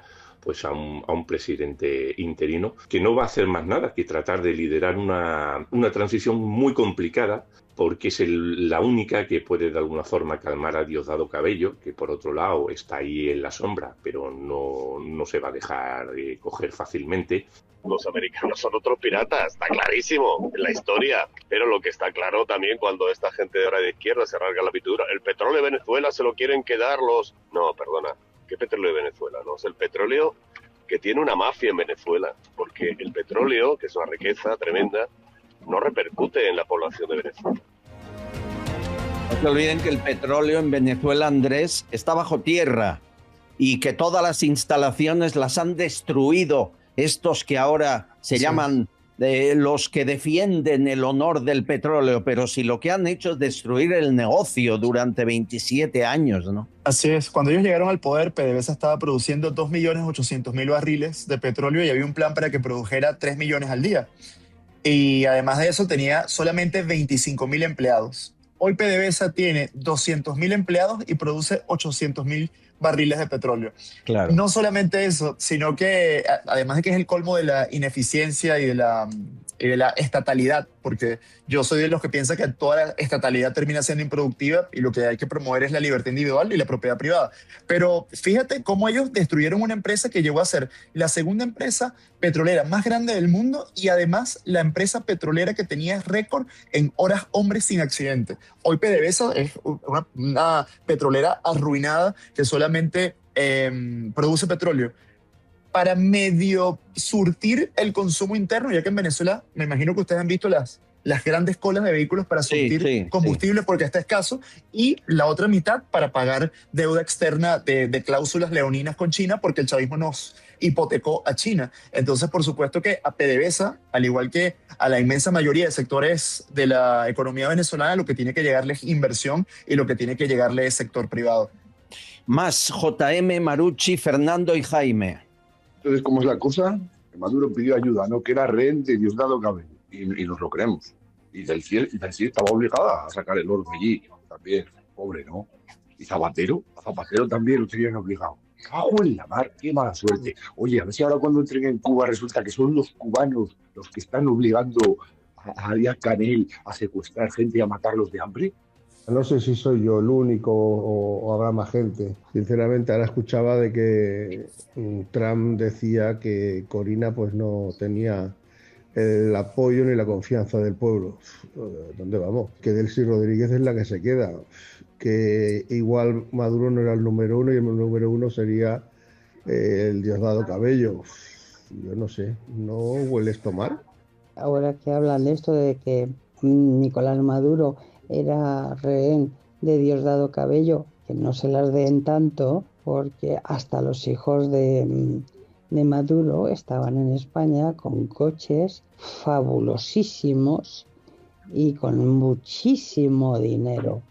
a un presidente interino que no va a hacer más nada que tratar de liderar una transición muy complicada, porque es la única que puede de alguna forma calmar a Diosdado Cabello, que por otro lado está ahí en la sombra, pero no se va a dejar coger fácilmente. Los americanos son otros piratas, está clarísimo en la historia, pero lo que está claro también cuando esta gente de ahora de izquierda se rasga la pintura, el petróleo de Venezuela se lo quieren quedar los... No, perdona, ¿qué petróleo de Venezuela? No, es el petróleo que tiene una mafia en Venezuela, porque el petróleo, que es una riqueza tremenda, no repercute en la población de Venezuela. No se olviden que el petróleo en Venezuela, Andrés, está bajo tierra y que todas las instalaciones las han destruido estos que ahora se llaman los que defienden el honor del petróleo, pero si lo que han hecho es destruir el negocio durante 27 años, ¿no? Así es. Cuando ellos llegaron al poder, PDVSA estaba produciendo 2.800.000 barriles de petróleo y había un plan para que produjera 3 millones al día. Y además de eso tenía solamente 25.000 empleados. Hoy PDVSA tiene 200.000 empleados y produce 800.000 barriles de petróleo. Claro. No solamente eso, sino que además de que es el colmo de la ineficiencia y de la estatalidad, porque yo soy de los que piensa que toda la estatalidad termina siendo improductiva y lo que hay que promover es la libertad individual y la propiedad privada. Pero fíjate cómo ellos destruyeron una empresa que llegó a ser la segunda empresa petrolera más grande del mundo y además la empresa petrolera que tenía récord en horas hombres sin accidente. Hoy PDVSA es una petrolera arruinada que solamente produce petróleo para medio surtir el consumo interno, ya que en Venezuela, me imagino que ustedes han visto las grandes colas de vehículos para surtir combustible porque está escaso, y la otra mitad para pagar deuda externa de cláusulas leoninas con China, porque el chavismo nos hipotecó a China. Entonces, por supuesto que a PDVSA, al igual que a la inmensa mayoría de sectores de la economía venezolana, lo que tiene que llegarle es inversión y lo que tiene que llegarle es sector privado. Más JM, Marucci, Fernando y Jaime. Entonces, ¿cómo es la cosa? Maduro pidió ayuda, ¿no? Que era rehén de Diosdado Cabello. Y nos lo creemos. Y del CIE estaba obligada a sacar el oro de allí. también, pobre, ¿no? Y Zapatero, a Zapatero también lo tenían obligado. ¡Cago en la mar! ¡Qué mala suerte! Oye, a ver si ahora cuando entren en Cuba resulta que son los cubanos los que están obligando a Díaz-Canel a secuestrar gente y a matarlos de hambre. No sé si soy yo el único o habrá más gente. Sinceramente, ahora escuchaba de que Trump decía que Corina pues no tenía el apoyo ni la confianza del pueblo. ¿Dónde vamos? Que Delcy Rodríguez es la que se queda. Que igual Maduro no era el número uno y el número uno sería el Diosdado Cabello. Yo no sé, ¿no huele esto mal? Ahora que hablan de esto de que Nicolás Maduro era rehén de Diosdado Cabello, que no se las den tanto, porque hasta los hijos de Maduro estaban en España con coches fabulosísimos y con muchísimo dinero.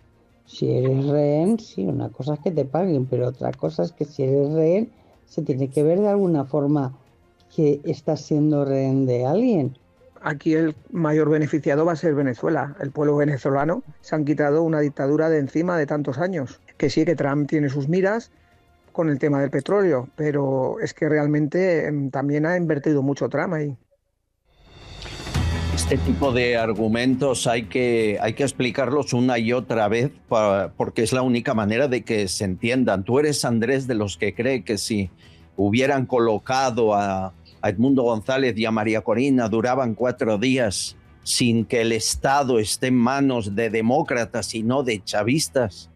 Si eres rehén, sí, una cosa es que te paguen, pero otra cosa es que si eres rehén, se tiene que ver de alguna forma que estás siendo rehén de alguien. Aquí el mayor beneficiado va a ser Venezuela. El pueblo venezolano se han quitado una dictadura de encima de tantos años. Que sí, que Trump tiene sus miras con el tema del petróleo, pero es que realmente también ha invertido mucho Trump ahí. Este tipo de argumentos hay que explicarlos una y otra vez porque es la única manera de que se entiendan. Tú eres, Andrés, de los que cree que si hubieran colocado a Edmundo González y a María Corina duraban 4 días sin que el Estado esté en manos de demócratas y no de chavistas.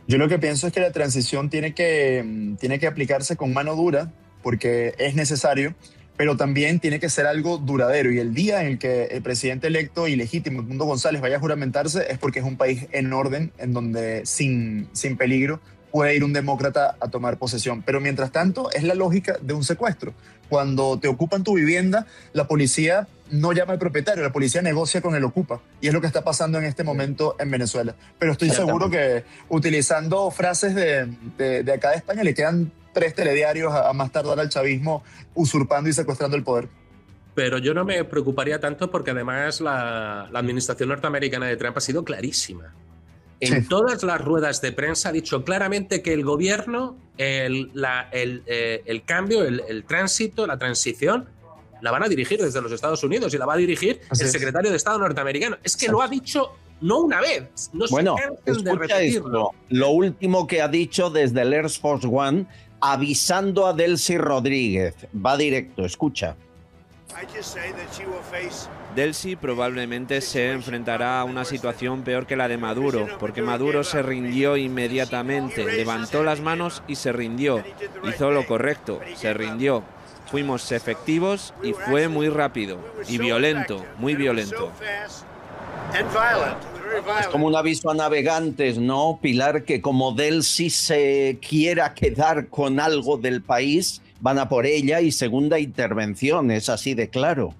Yo lo que pienso es que la transición tiene que aplicarse con mano dura porque es necesario, pero también tiene que ser algo duradero. Y el día en el que el presidente electo y legítimo, Edmundo González, vaya a juramentarse es porque es un país en orden, en donde sin peligro puede ir un demócrata a tomar posesión. Pero mientras tanto es la lógica de un secuestro. Cuando te ocupan tu vivienda, la policía no llama al propietario, la policía negocia con el ocupa. Y es lo que está pasando en este momento en Venezuela. Pero estoy seguro que utilizando frases de acá de España le quedan 3 telediarios a más tardar al chavismo usurpando y secuestrando el poder. Pero yo no me preocuparía tanto porque además la administración norteamericana de Trump ha sido clarísima. En todas las ruedas de prensa ha dicho claramente que el gobierno, el cambio, el tránsito, la transición, la van a dirigir desde los Estados Unidos y la va a dirigir el secretario de Estado norteamericano. Es que lo ha dicho no una vez, no se cansen de repetirlo. Lo último que ha dicho desde el Air Force One, avisando a Delcy Rodríguez. Va directo, escucha. Delcy probablemente se enfrentará a una situación peor que la de Maduro, porque Maduro se rindió inmediatamente, levantó las manos y se rindió. Hizo lo correcto, se rindió. Fuimos efectivos y fue muy rápido y violento, muy violento. Es como un aviso a navegantes, ¿no, Pilar? Que como Delcy se quiera quedar con algo del país, van a por ella y segunda intervención, es así de claro.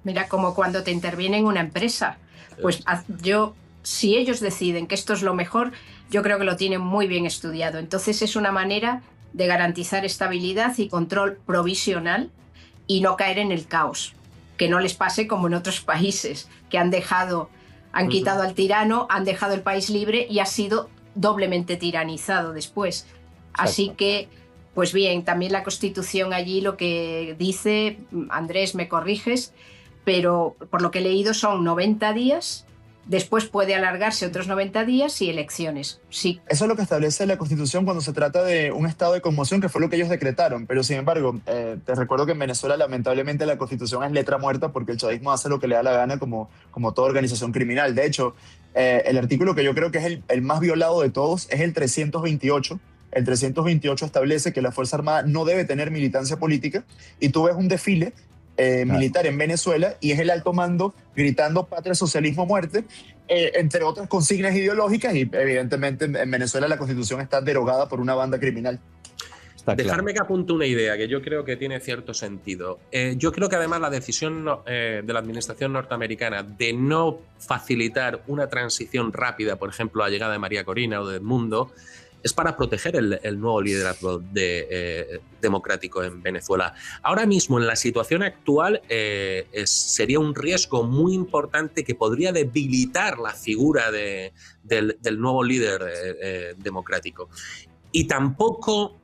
Mira, como cuando te interviene en una empresa. Pues si ellos deciden que esto es lo mejor, yo creo que lo tienen muy bien estudiado. Entonces es una manera de garantizar estabilidad y control provisional y no caer en el caos. Que no les pase como en otros países, que han quitado al tirano, han dejado el país libre y ha sido doblemente tiranizado después. Así que, pues bien, también la Constitución allí lo que dice, Andrés, me corriges, pero por lo que he leído son 90 días, después puede alargarse otros 90 días y elecciones. Sí. Eso es lo que establece la Constitución cuando se trata de un estado de conmoción, que fue lo que ellos decretaron. Pero sin embargo, te recuerdo que en Venezuela lamentablemente la Constitución es letra muerta porque el chavismo hace lo que le da la gana como toda organización criminal. De hecho, el artículo que yo creo que es el más violado de todos es el 328. El 328 establece que la Fuerza Armada no debe tener militancia política y tú ves un desfile militar en Venezuela y es el alto mando gritando patria, socialismo, muerte, entre otras consignas ideológicas y evidentemente en Venezuela la Constitución está derogada por una banda criminal. Dejarme que apunte una idea que yo creo que tiene cierto sentido. Yo creo que además la decisión de la administración norteamericana de no facilitar una transición rápida, por ejemplo, la llegada de María Corina o de Edmundo, es para proteger el nuevo liderazgo democrático en Venezuela. Ahora mismo, en la situación actual, sería un riesgo muy importante que podría debilitar la figura del nuevo líder democrático. Y tampoco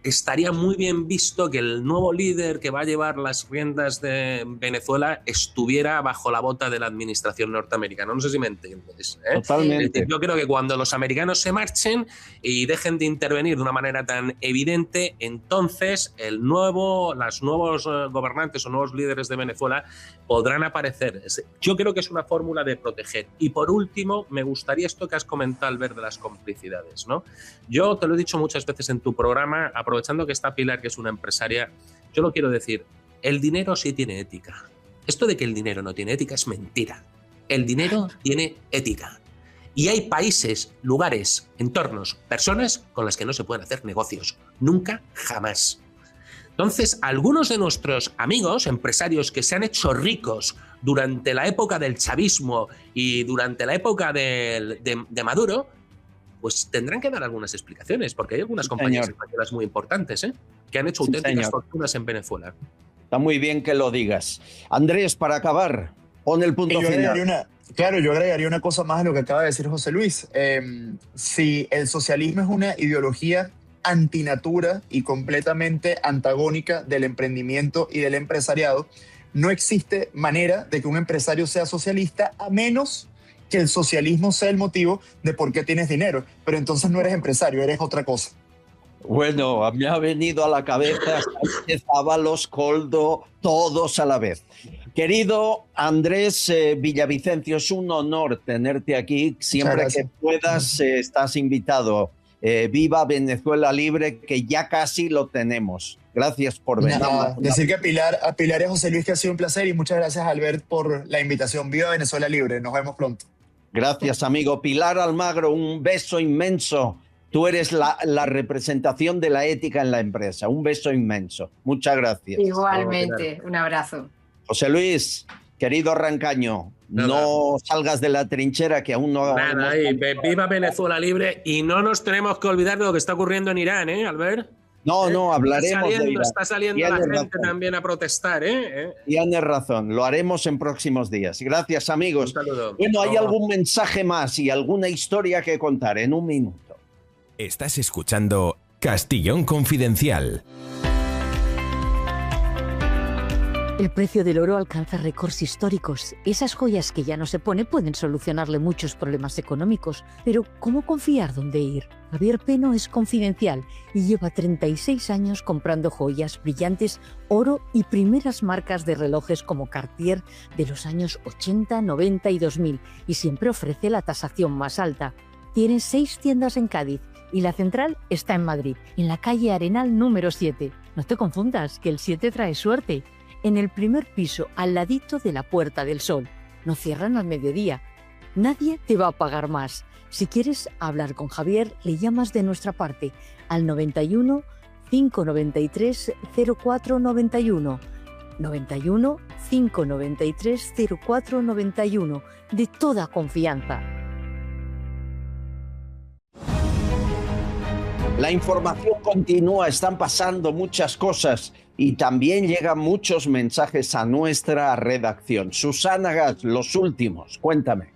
estaría muy bien visto que el nuevo líder que va a llevar las riendas de Venezuela estuviera bajo la bota de la administración norteamericana. No sé si me entiendes. Totalmente. Yo creo que cuando los americanos se marchen y dejen de intervenir de una manera tan evidente, entonces los nuevos gobernantes o nuevos líderes de Venezuela podrán aparecer. Yo creo que es una fórmula de proteger. Y por último, me gustaría esto que has comentado, Albert, de las complicidades, ¿no? Yo te lo he dicho muchas veces en tu programa, aprovechando que está Pilar, que es una empresaria, yo lo quiero decir, el dinero sí tiene ética. Esto de que el dinero no tiene ética es mentira. El dinero tiene ética. Y hay países, lugares, entornos, personas con las que no se pueden hacer negocios. Nunca, jamás. Entonces, algunos de nuestros amigos, empresarios que se han hecho ricos durante la época del chavismo y durante la época de Maduro, pues tendrán que dar algunas explicaciones, porque hay algunas compañías españolas muy importantes que han hecho auténticas fortunas en Venezuela. Está muy bien que lo digas. Andrés, para acabar, pon el punto final. Yo agregaría una cosa más a lo que acaba de decir José Luis. Si el socialismo es una ideología antinatura y completamente antagónica del emprendimiento y del empresariado, no existe manera de que un empresario sea socialista a menos que el socialismo sea el motivo de por qué tienes dinero, pero entonces no eres empresario, eres otra cosa. Bueno, me ha venido a la cabeza Ábalos, Koldo, todos a la vez. Querido Andrés Villavicencio, es un honor tenerte aquí. Siempre que puedas, estás invitado. Viva Venezuela Libre, que ya casi lo tenemos. Gracias por venir. Decir que a Pilar y a José Luis que ha sido un placer, y muchas gracias, Albert, por la invitación. Viva Venezuela Libre. Nos vemos pronto. Gracias, amigo. Pilar Almagro, un beso inmenso. Tú eres la representación de la ética en la empresa. Un beso inmenso. Muchas gracias. Igualmente, un abrazo. José Luis, querido Rancaño, no salgas de la trinchera, que aún no... Viva Venezuela Libre, y no nos tenemos que olvidar de lo que está ocurriendo en Irán, Albert. No, hablaremos de Irán. Está saliendo la gente también a protestar, Tienes razón, lo haremos en próximos días. Gracias, amigos. Un saludo. Bueno, ¿hay algún mensaje más y alguna historia que contar en un minuto? Estás escuchando Castellón Confidencial. El precio del oro alcanza récords históricos. Esas joyas que ya no se pone pueden solucionarle muchos problemas económicos. Pero, ¿cómo confiar dónde ir? Javier Peno es confidencial y lleva 36 años comprando joyas, brillantes, oro y primeras marcas de relojes como Cartier de los años 80, 90 y 2000, y siempre ofrece la tasación más alta. Tiene 6 tiendas en Cádiz y la central está en Madrid, en la calle Arenal número 7. No te confundas, que el 7 trae suerte. En el primer piso, al ladito de la Puerta del Sol. No cierran al mediodía. Nadie te va a pagar más. Si quieres hablar con Javier, le llamas de nuestra parte al 91 593 0491. 91 593 0491. De toda confianza. La información continúa, están pasando muchas cosas y también llegan muchos mensajes a nuestra redacción. Susana Gas, los últimos, cuéntame.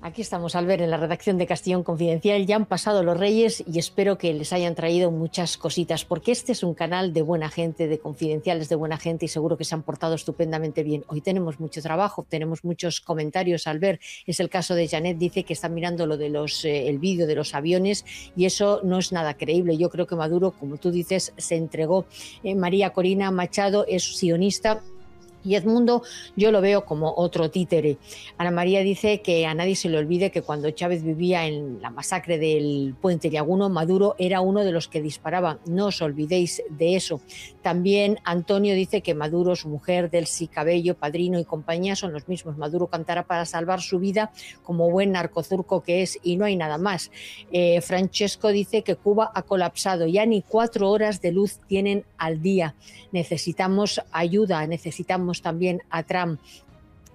Aquí estamos, Albert, en la redacción de Castellón Confidencial. Ya han pasado los Reyes y espero que les hayan traído muchas cositas, porque este es un canal de buena gente, de confidenciales de buena gente, y seguro que se han portado estupendamente bien. Hoy tenemos mucho trabajo, tenemos muchos comentarios, Albert. Es el caso de Janet, dice que está mirando lo de el vídeo de los aviones y eso no es nada creíble. Yo creo que Maduro, como tú dices, se entregó. María Corina Machado es sionista. Y Edmundo yo lo veo como otro títere. Ana María dice que a nadie se le olvide que cuando Chávez vivía en la masacre del Puente Llaguno, Maduro era uno de los que disparaba. No os olvidéis de eso. También Antonio dice que Maduro, su mujer, Delcy Cabello, Padrino y compañía son los mismos. Maduro cantará para salvar su vida como buen narcozurco que es, y no hay nada más. Francesco dice que Cuba ha colapsado. Ya ni 4 horas de luz tienen al día. Necesitamos ayuda, necesitamos también a Trump.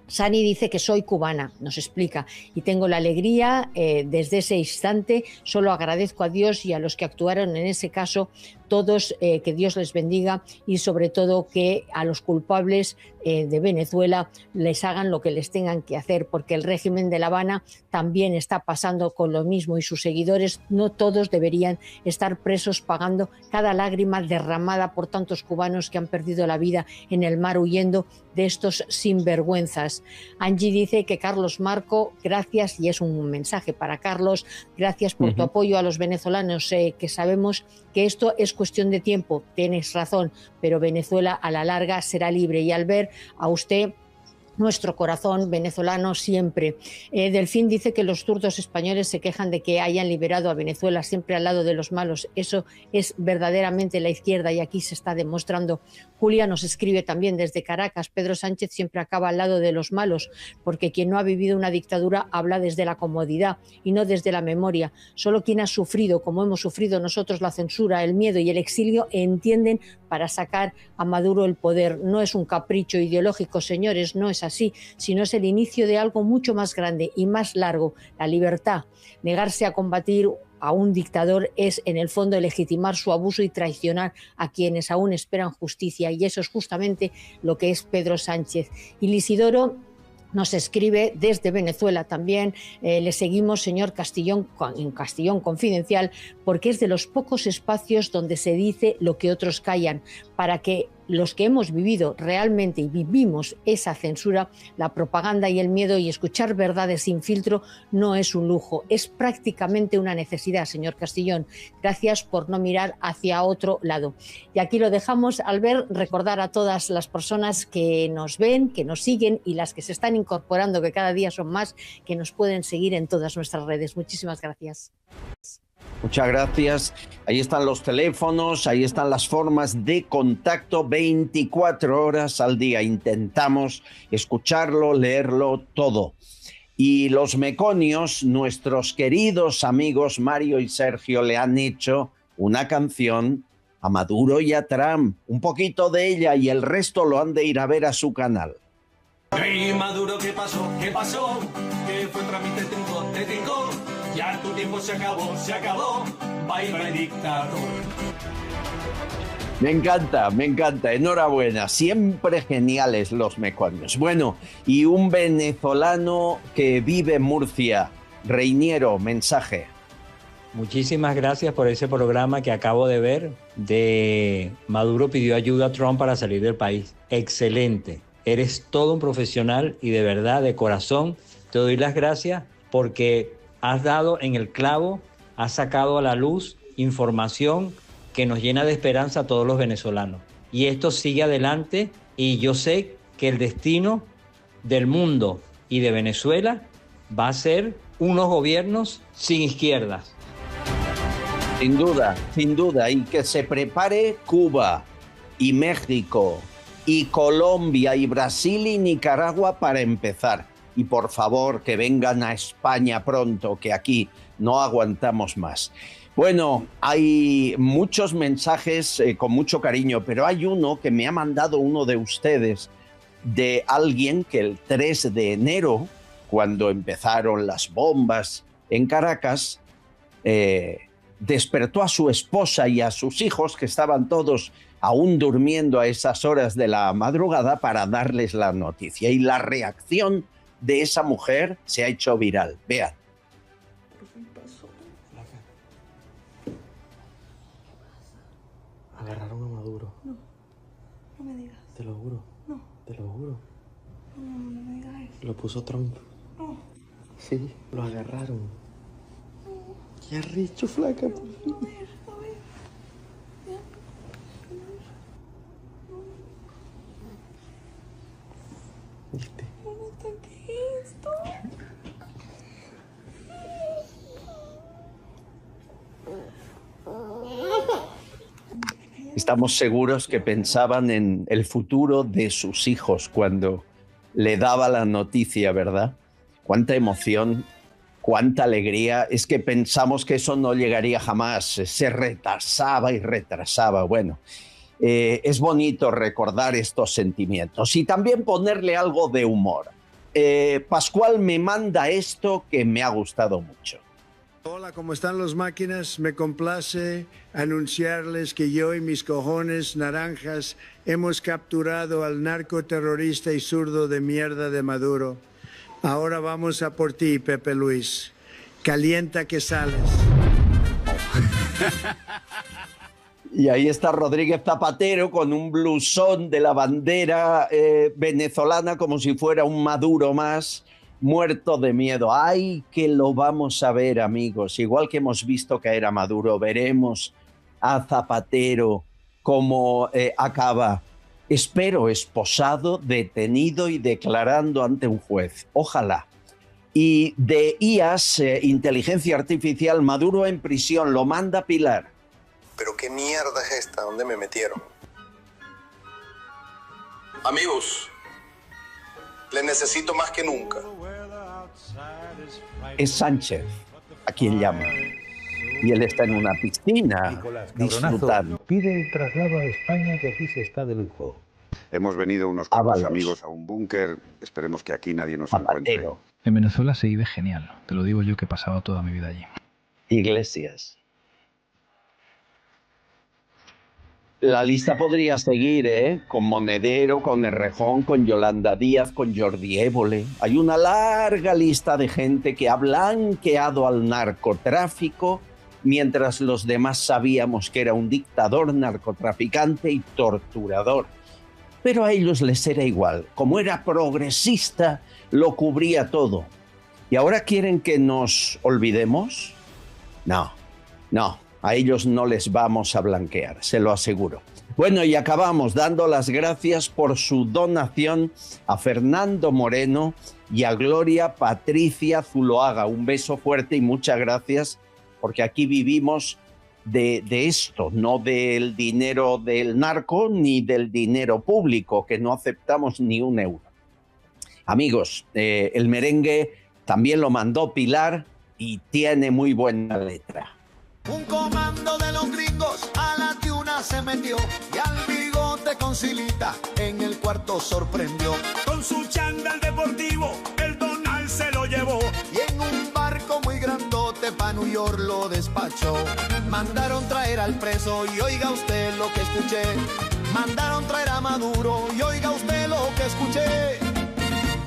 Sani dice que soy cubana, nos explica, y tengo la alegría desde ese instante, solo agradezco a Dios y a los que actuaron en ese caso, todos, que Dios les bendiga y sobre todo que a los culpables de Venezuela les hagan lo que les tengan que hacer, porque el régimen de La Habana también está pasando con lo mismo y sus seguidores no todos deberían estar presos pagando cada lágrima derramada por tantos cubanos que han perdido la vida en el mar huyendo de estos sinvergüenzas. Angie dice que Carlos Marco, gracias, y es un mensaje para Carlos, gracias por tu apoyo a los venezolanos, que sabemos que esto es cuestión de tiempo, tienes razón, pero Venezuela a la larga será libre, y al ver a usted, nuestro corazón venezolano siempre. Delfín dice que los zurdos españoles se quejan de que hayan liberado a Venezuela siempre al lado de los malos. Eso es verdaderamente la izquierda y aquí se está demostrando. Julia nos escribe también desde Caracas. Pedro Sánchez siempre acaba al lado de los malos, porque quien no ha vivido una dictadura habla desde la comodidad y no desde la memoria. Solo quien ha sufrido, como hemos sufrido nosotros, la censura, el miedo y el exilio, entienden para sacar a Maduro el poder. No es un capricho ideológico, señores, no es así, sino es el inicio de algo mucho más grande y más largo, la libertad. Negarse a combatir a un dictador es, en el fondo, legitimar su abuso y traicionar a quienes aún esperan justicia, y eso es justamente lo que es Pedro Sánchez. Y Lisidoro nos escribe desde Venezuela también, le seguimos, señor Castillón, en Castillón Confidencial, porque es de los pocos espacios donde se dice lo que otros callan, para que los que hemos vivido realmente y vivimos esa censura, la propaganda y el miedo, y escuchar verdades sin filtro no es un lujo, es prácticamente una necesidad, señor Castillón. Gracias por no mirar hacia otro lado. Y aquí lo dejamos. Albert, recordar a todas las personas que nos ven, que nos siguen y las que se están incorporando, que cada día son más, que nos pueden seguir en todas nuestras redes. Muchísimas gracias. Muchas gracias. Ahí están los teléfonos, ahí están las formas de contacto 24 horas al día. Intentamos escucharlo, leerlo todo. Y los meconios, nuestros queridos amigos Mario y Sergio, le han hecho una canción a Maduro y a Trump. Un poquito de ella y el resto lo han de ir a ver a su canal. Hey, Maduro, ¿qué pasó? ¿Qué pasó? ¿Qué fue trámite? Te trincó. Ya tu tiempo se acabó. Bye, dictador. Me encanta. Enhorabuena. Siempre geniales los meconios. Bueno, y un venezolano que vive en Murcia. Reiniero, mensaje. Muchísimas gracias por ese programa que acabo de ver de Maduro pidió ayuda a Trump para salir del país. Excelente. Eres todo un profesional y de verdad, de corazón, te doy las gracias porque has dado en el clavo, has sacado a la luz información que nos llena de esperanza a todos los venezolanos. Y esto sigue adelante y yo sé que el destino del mundo y de Venezuela va a ser unos gobiernos sin izquierdas. Sin duda, y que se prepare Cuba y México y Colombia y Brasil y Nicaragua para empezar. Y por favor, que vengan a España pronto, que aquí no aguantamos más. Bueno, hay muchos mensajes con mucho cariño, pero hay uno que me ha mandado uno de ustedes, de alguien que el 3 de enero, cuando empezaron las bombas en Caracas, despertó a su esposa y a sus hijos, que estaban todos aún durmiendo a esas horas de la madrugada, para darles la noticia. Y la reacción de esa mujer se ha hecho viral. Vean. Por fin pasó. Agarraron a Maduro. No, no me digas. Te lo juro. No. Te lo juro. No, no me digas eso. Lo puso Trump. No. Sí, lo agarraron. No. Qué arrecho, flaca. A ver. ¿Viste? ¿Qué es esto? Estamos seguros que pensaban en el futuro de sus hijos cuando le daba la noticia, ¿verdad? Cuánta emoción, cuánta alegría. Es que pensamos que eso no llegaría jamás. Se retrasaba y retrasaba. Bueno, es bonito recordar estos sentimientos y también ponerle algo de humor. Pascual me manda esto que me ha gustado mucho. Hola, ¿cómo están los máquinas? Me complace anunciarles que yo y mis cojones naranjas hemos capturado al narcoterrorista y zurdo de mierda de Maduro. Ahora vamos a por ti, Pepe Luis. Calienta que sales. Y ahí está Rodríguez Zapatero con un blusón de la bandera venezolana como si fuera un Maduro más, muerto de miedo. ¡Ay, que lo vamos a ver, amigos! Igual que hemos visto caer a Maduro, veremos a Zapatero cómo acaba. Espero esposado, detenido y declarando ante un juez. Ojalá. Y de IAS, inteligencia artificial, Maduro en prisión, lo manda Pilar. ¿Pero qué mierda es esta? ¿Dónde me metieron? Amigos, les necesito más que nunca. Es Sánchez a quien llama. Y él está en una piscina disfrutando. Pide el traslado a España, que aquí se está de lujo. Hemos venido unos cuantos amigos a un búnker. Esperemos que aquí nadie nos encuentre. En Venezuela se vive genial. Te lo digo yo que he pasado toda mi vida allí. Iglesias. La lista podría seguir, ¿eh? Con Monedero, con Errejón, con Yolanda Díaz, con Jordi Évole. Hay una larga lista de gente que ha blanqueado al narcotráfico, mientras los demás sabíamos que era un dictador, narcotraficante y torturador. Pero a ellos les era igual. Como era progresista, lo cubría todo. ¿Y ahora quieren que nos olvidemos? No, no. A ellos no les vamos a blanquear, se lo aseguro. Bueno, y acabamos dando las gracias por su donación a Fernando Moreno y a Gloria Patricia Zuloaga. Un beso fuerte y muchas gracias, porque aquí vivimos de esto, no del dinero del narco ni del dinero público, que no aceptamos ni un euro. Amigos, el merengue también lo mandó Pilar y tiene muy buena letra. Un comando de los gringos a la tiuna se metió y al bigote con Silita en el cuarto sorprendió. Con su chándal deportivo el Donald se lo llevó y en un barco muy grandote pa' New York lo despachó. Mandaron traer al preso y oiga usted lo que escuché. Mandaron traer a Maduro y oiga usted lo que escuché.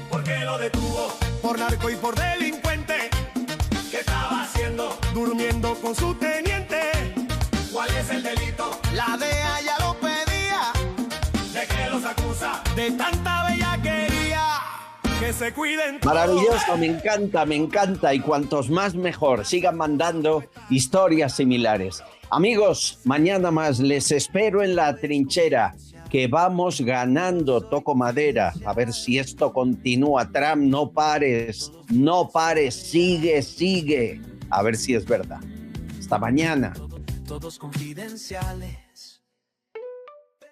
Porque lo detuvo por narco y por delincuente. ¿Qué estaba haciendo? Durmiendo con su teniente. ¿Cuál es el delito? La DEA ya lo pedía. ¿De qué los acusa? De tanta bellaquería. Que se cuiden todos. Maravilloso, me encanta. Y cuantos más mejor. Sigan mandando historias similares. Amigos, mañana más les espero en la trinchera. Que vamos ganando, toco madera, a ver si esto continúa. Trump, no pares, sigue, a ver si es verdad. Hasta mañana. Todos confidenciales.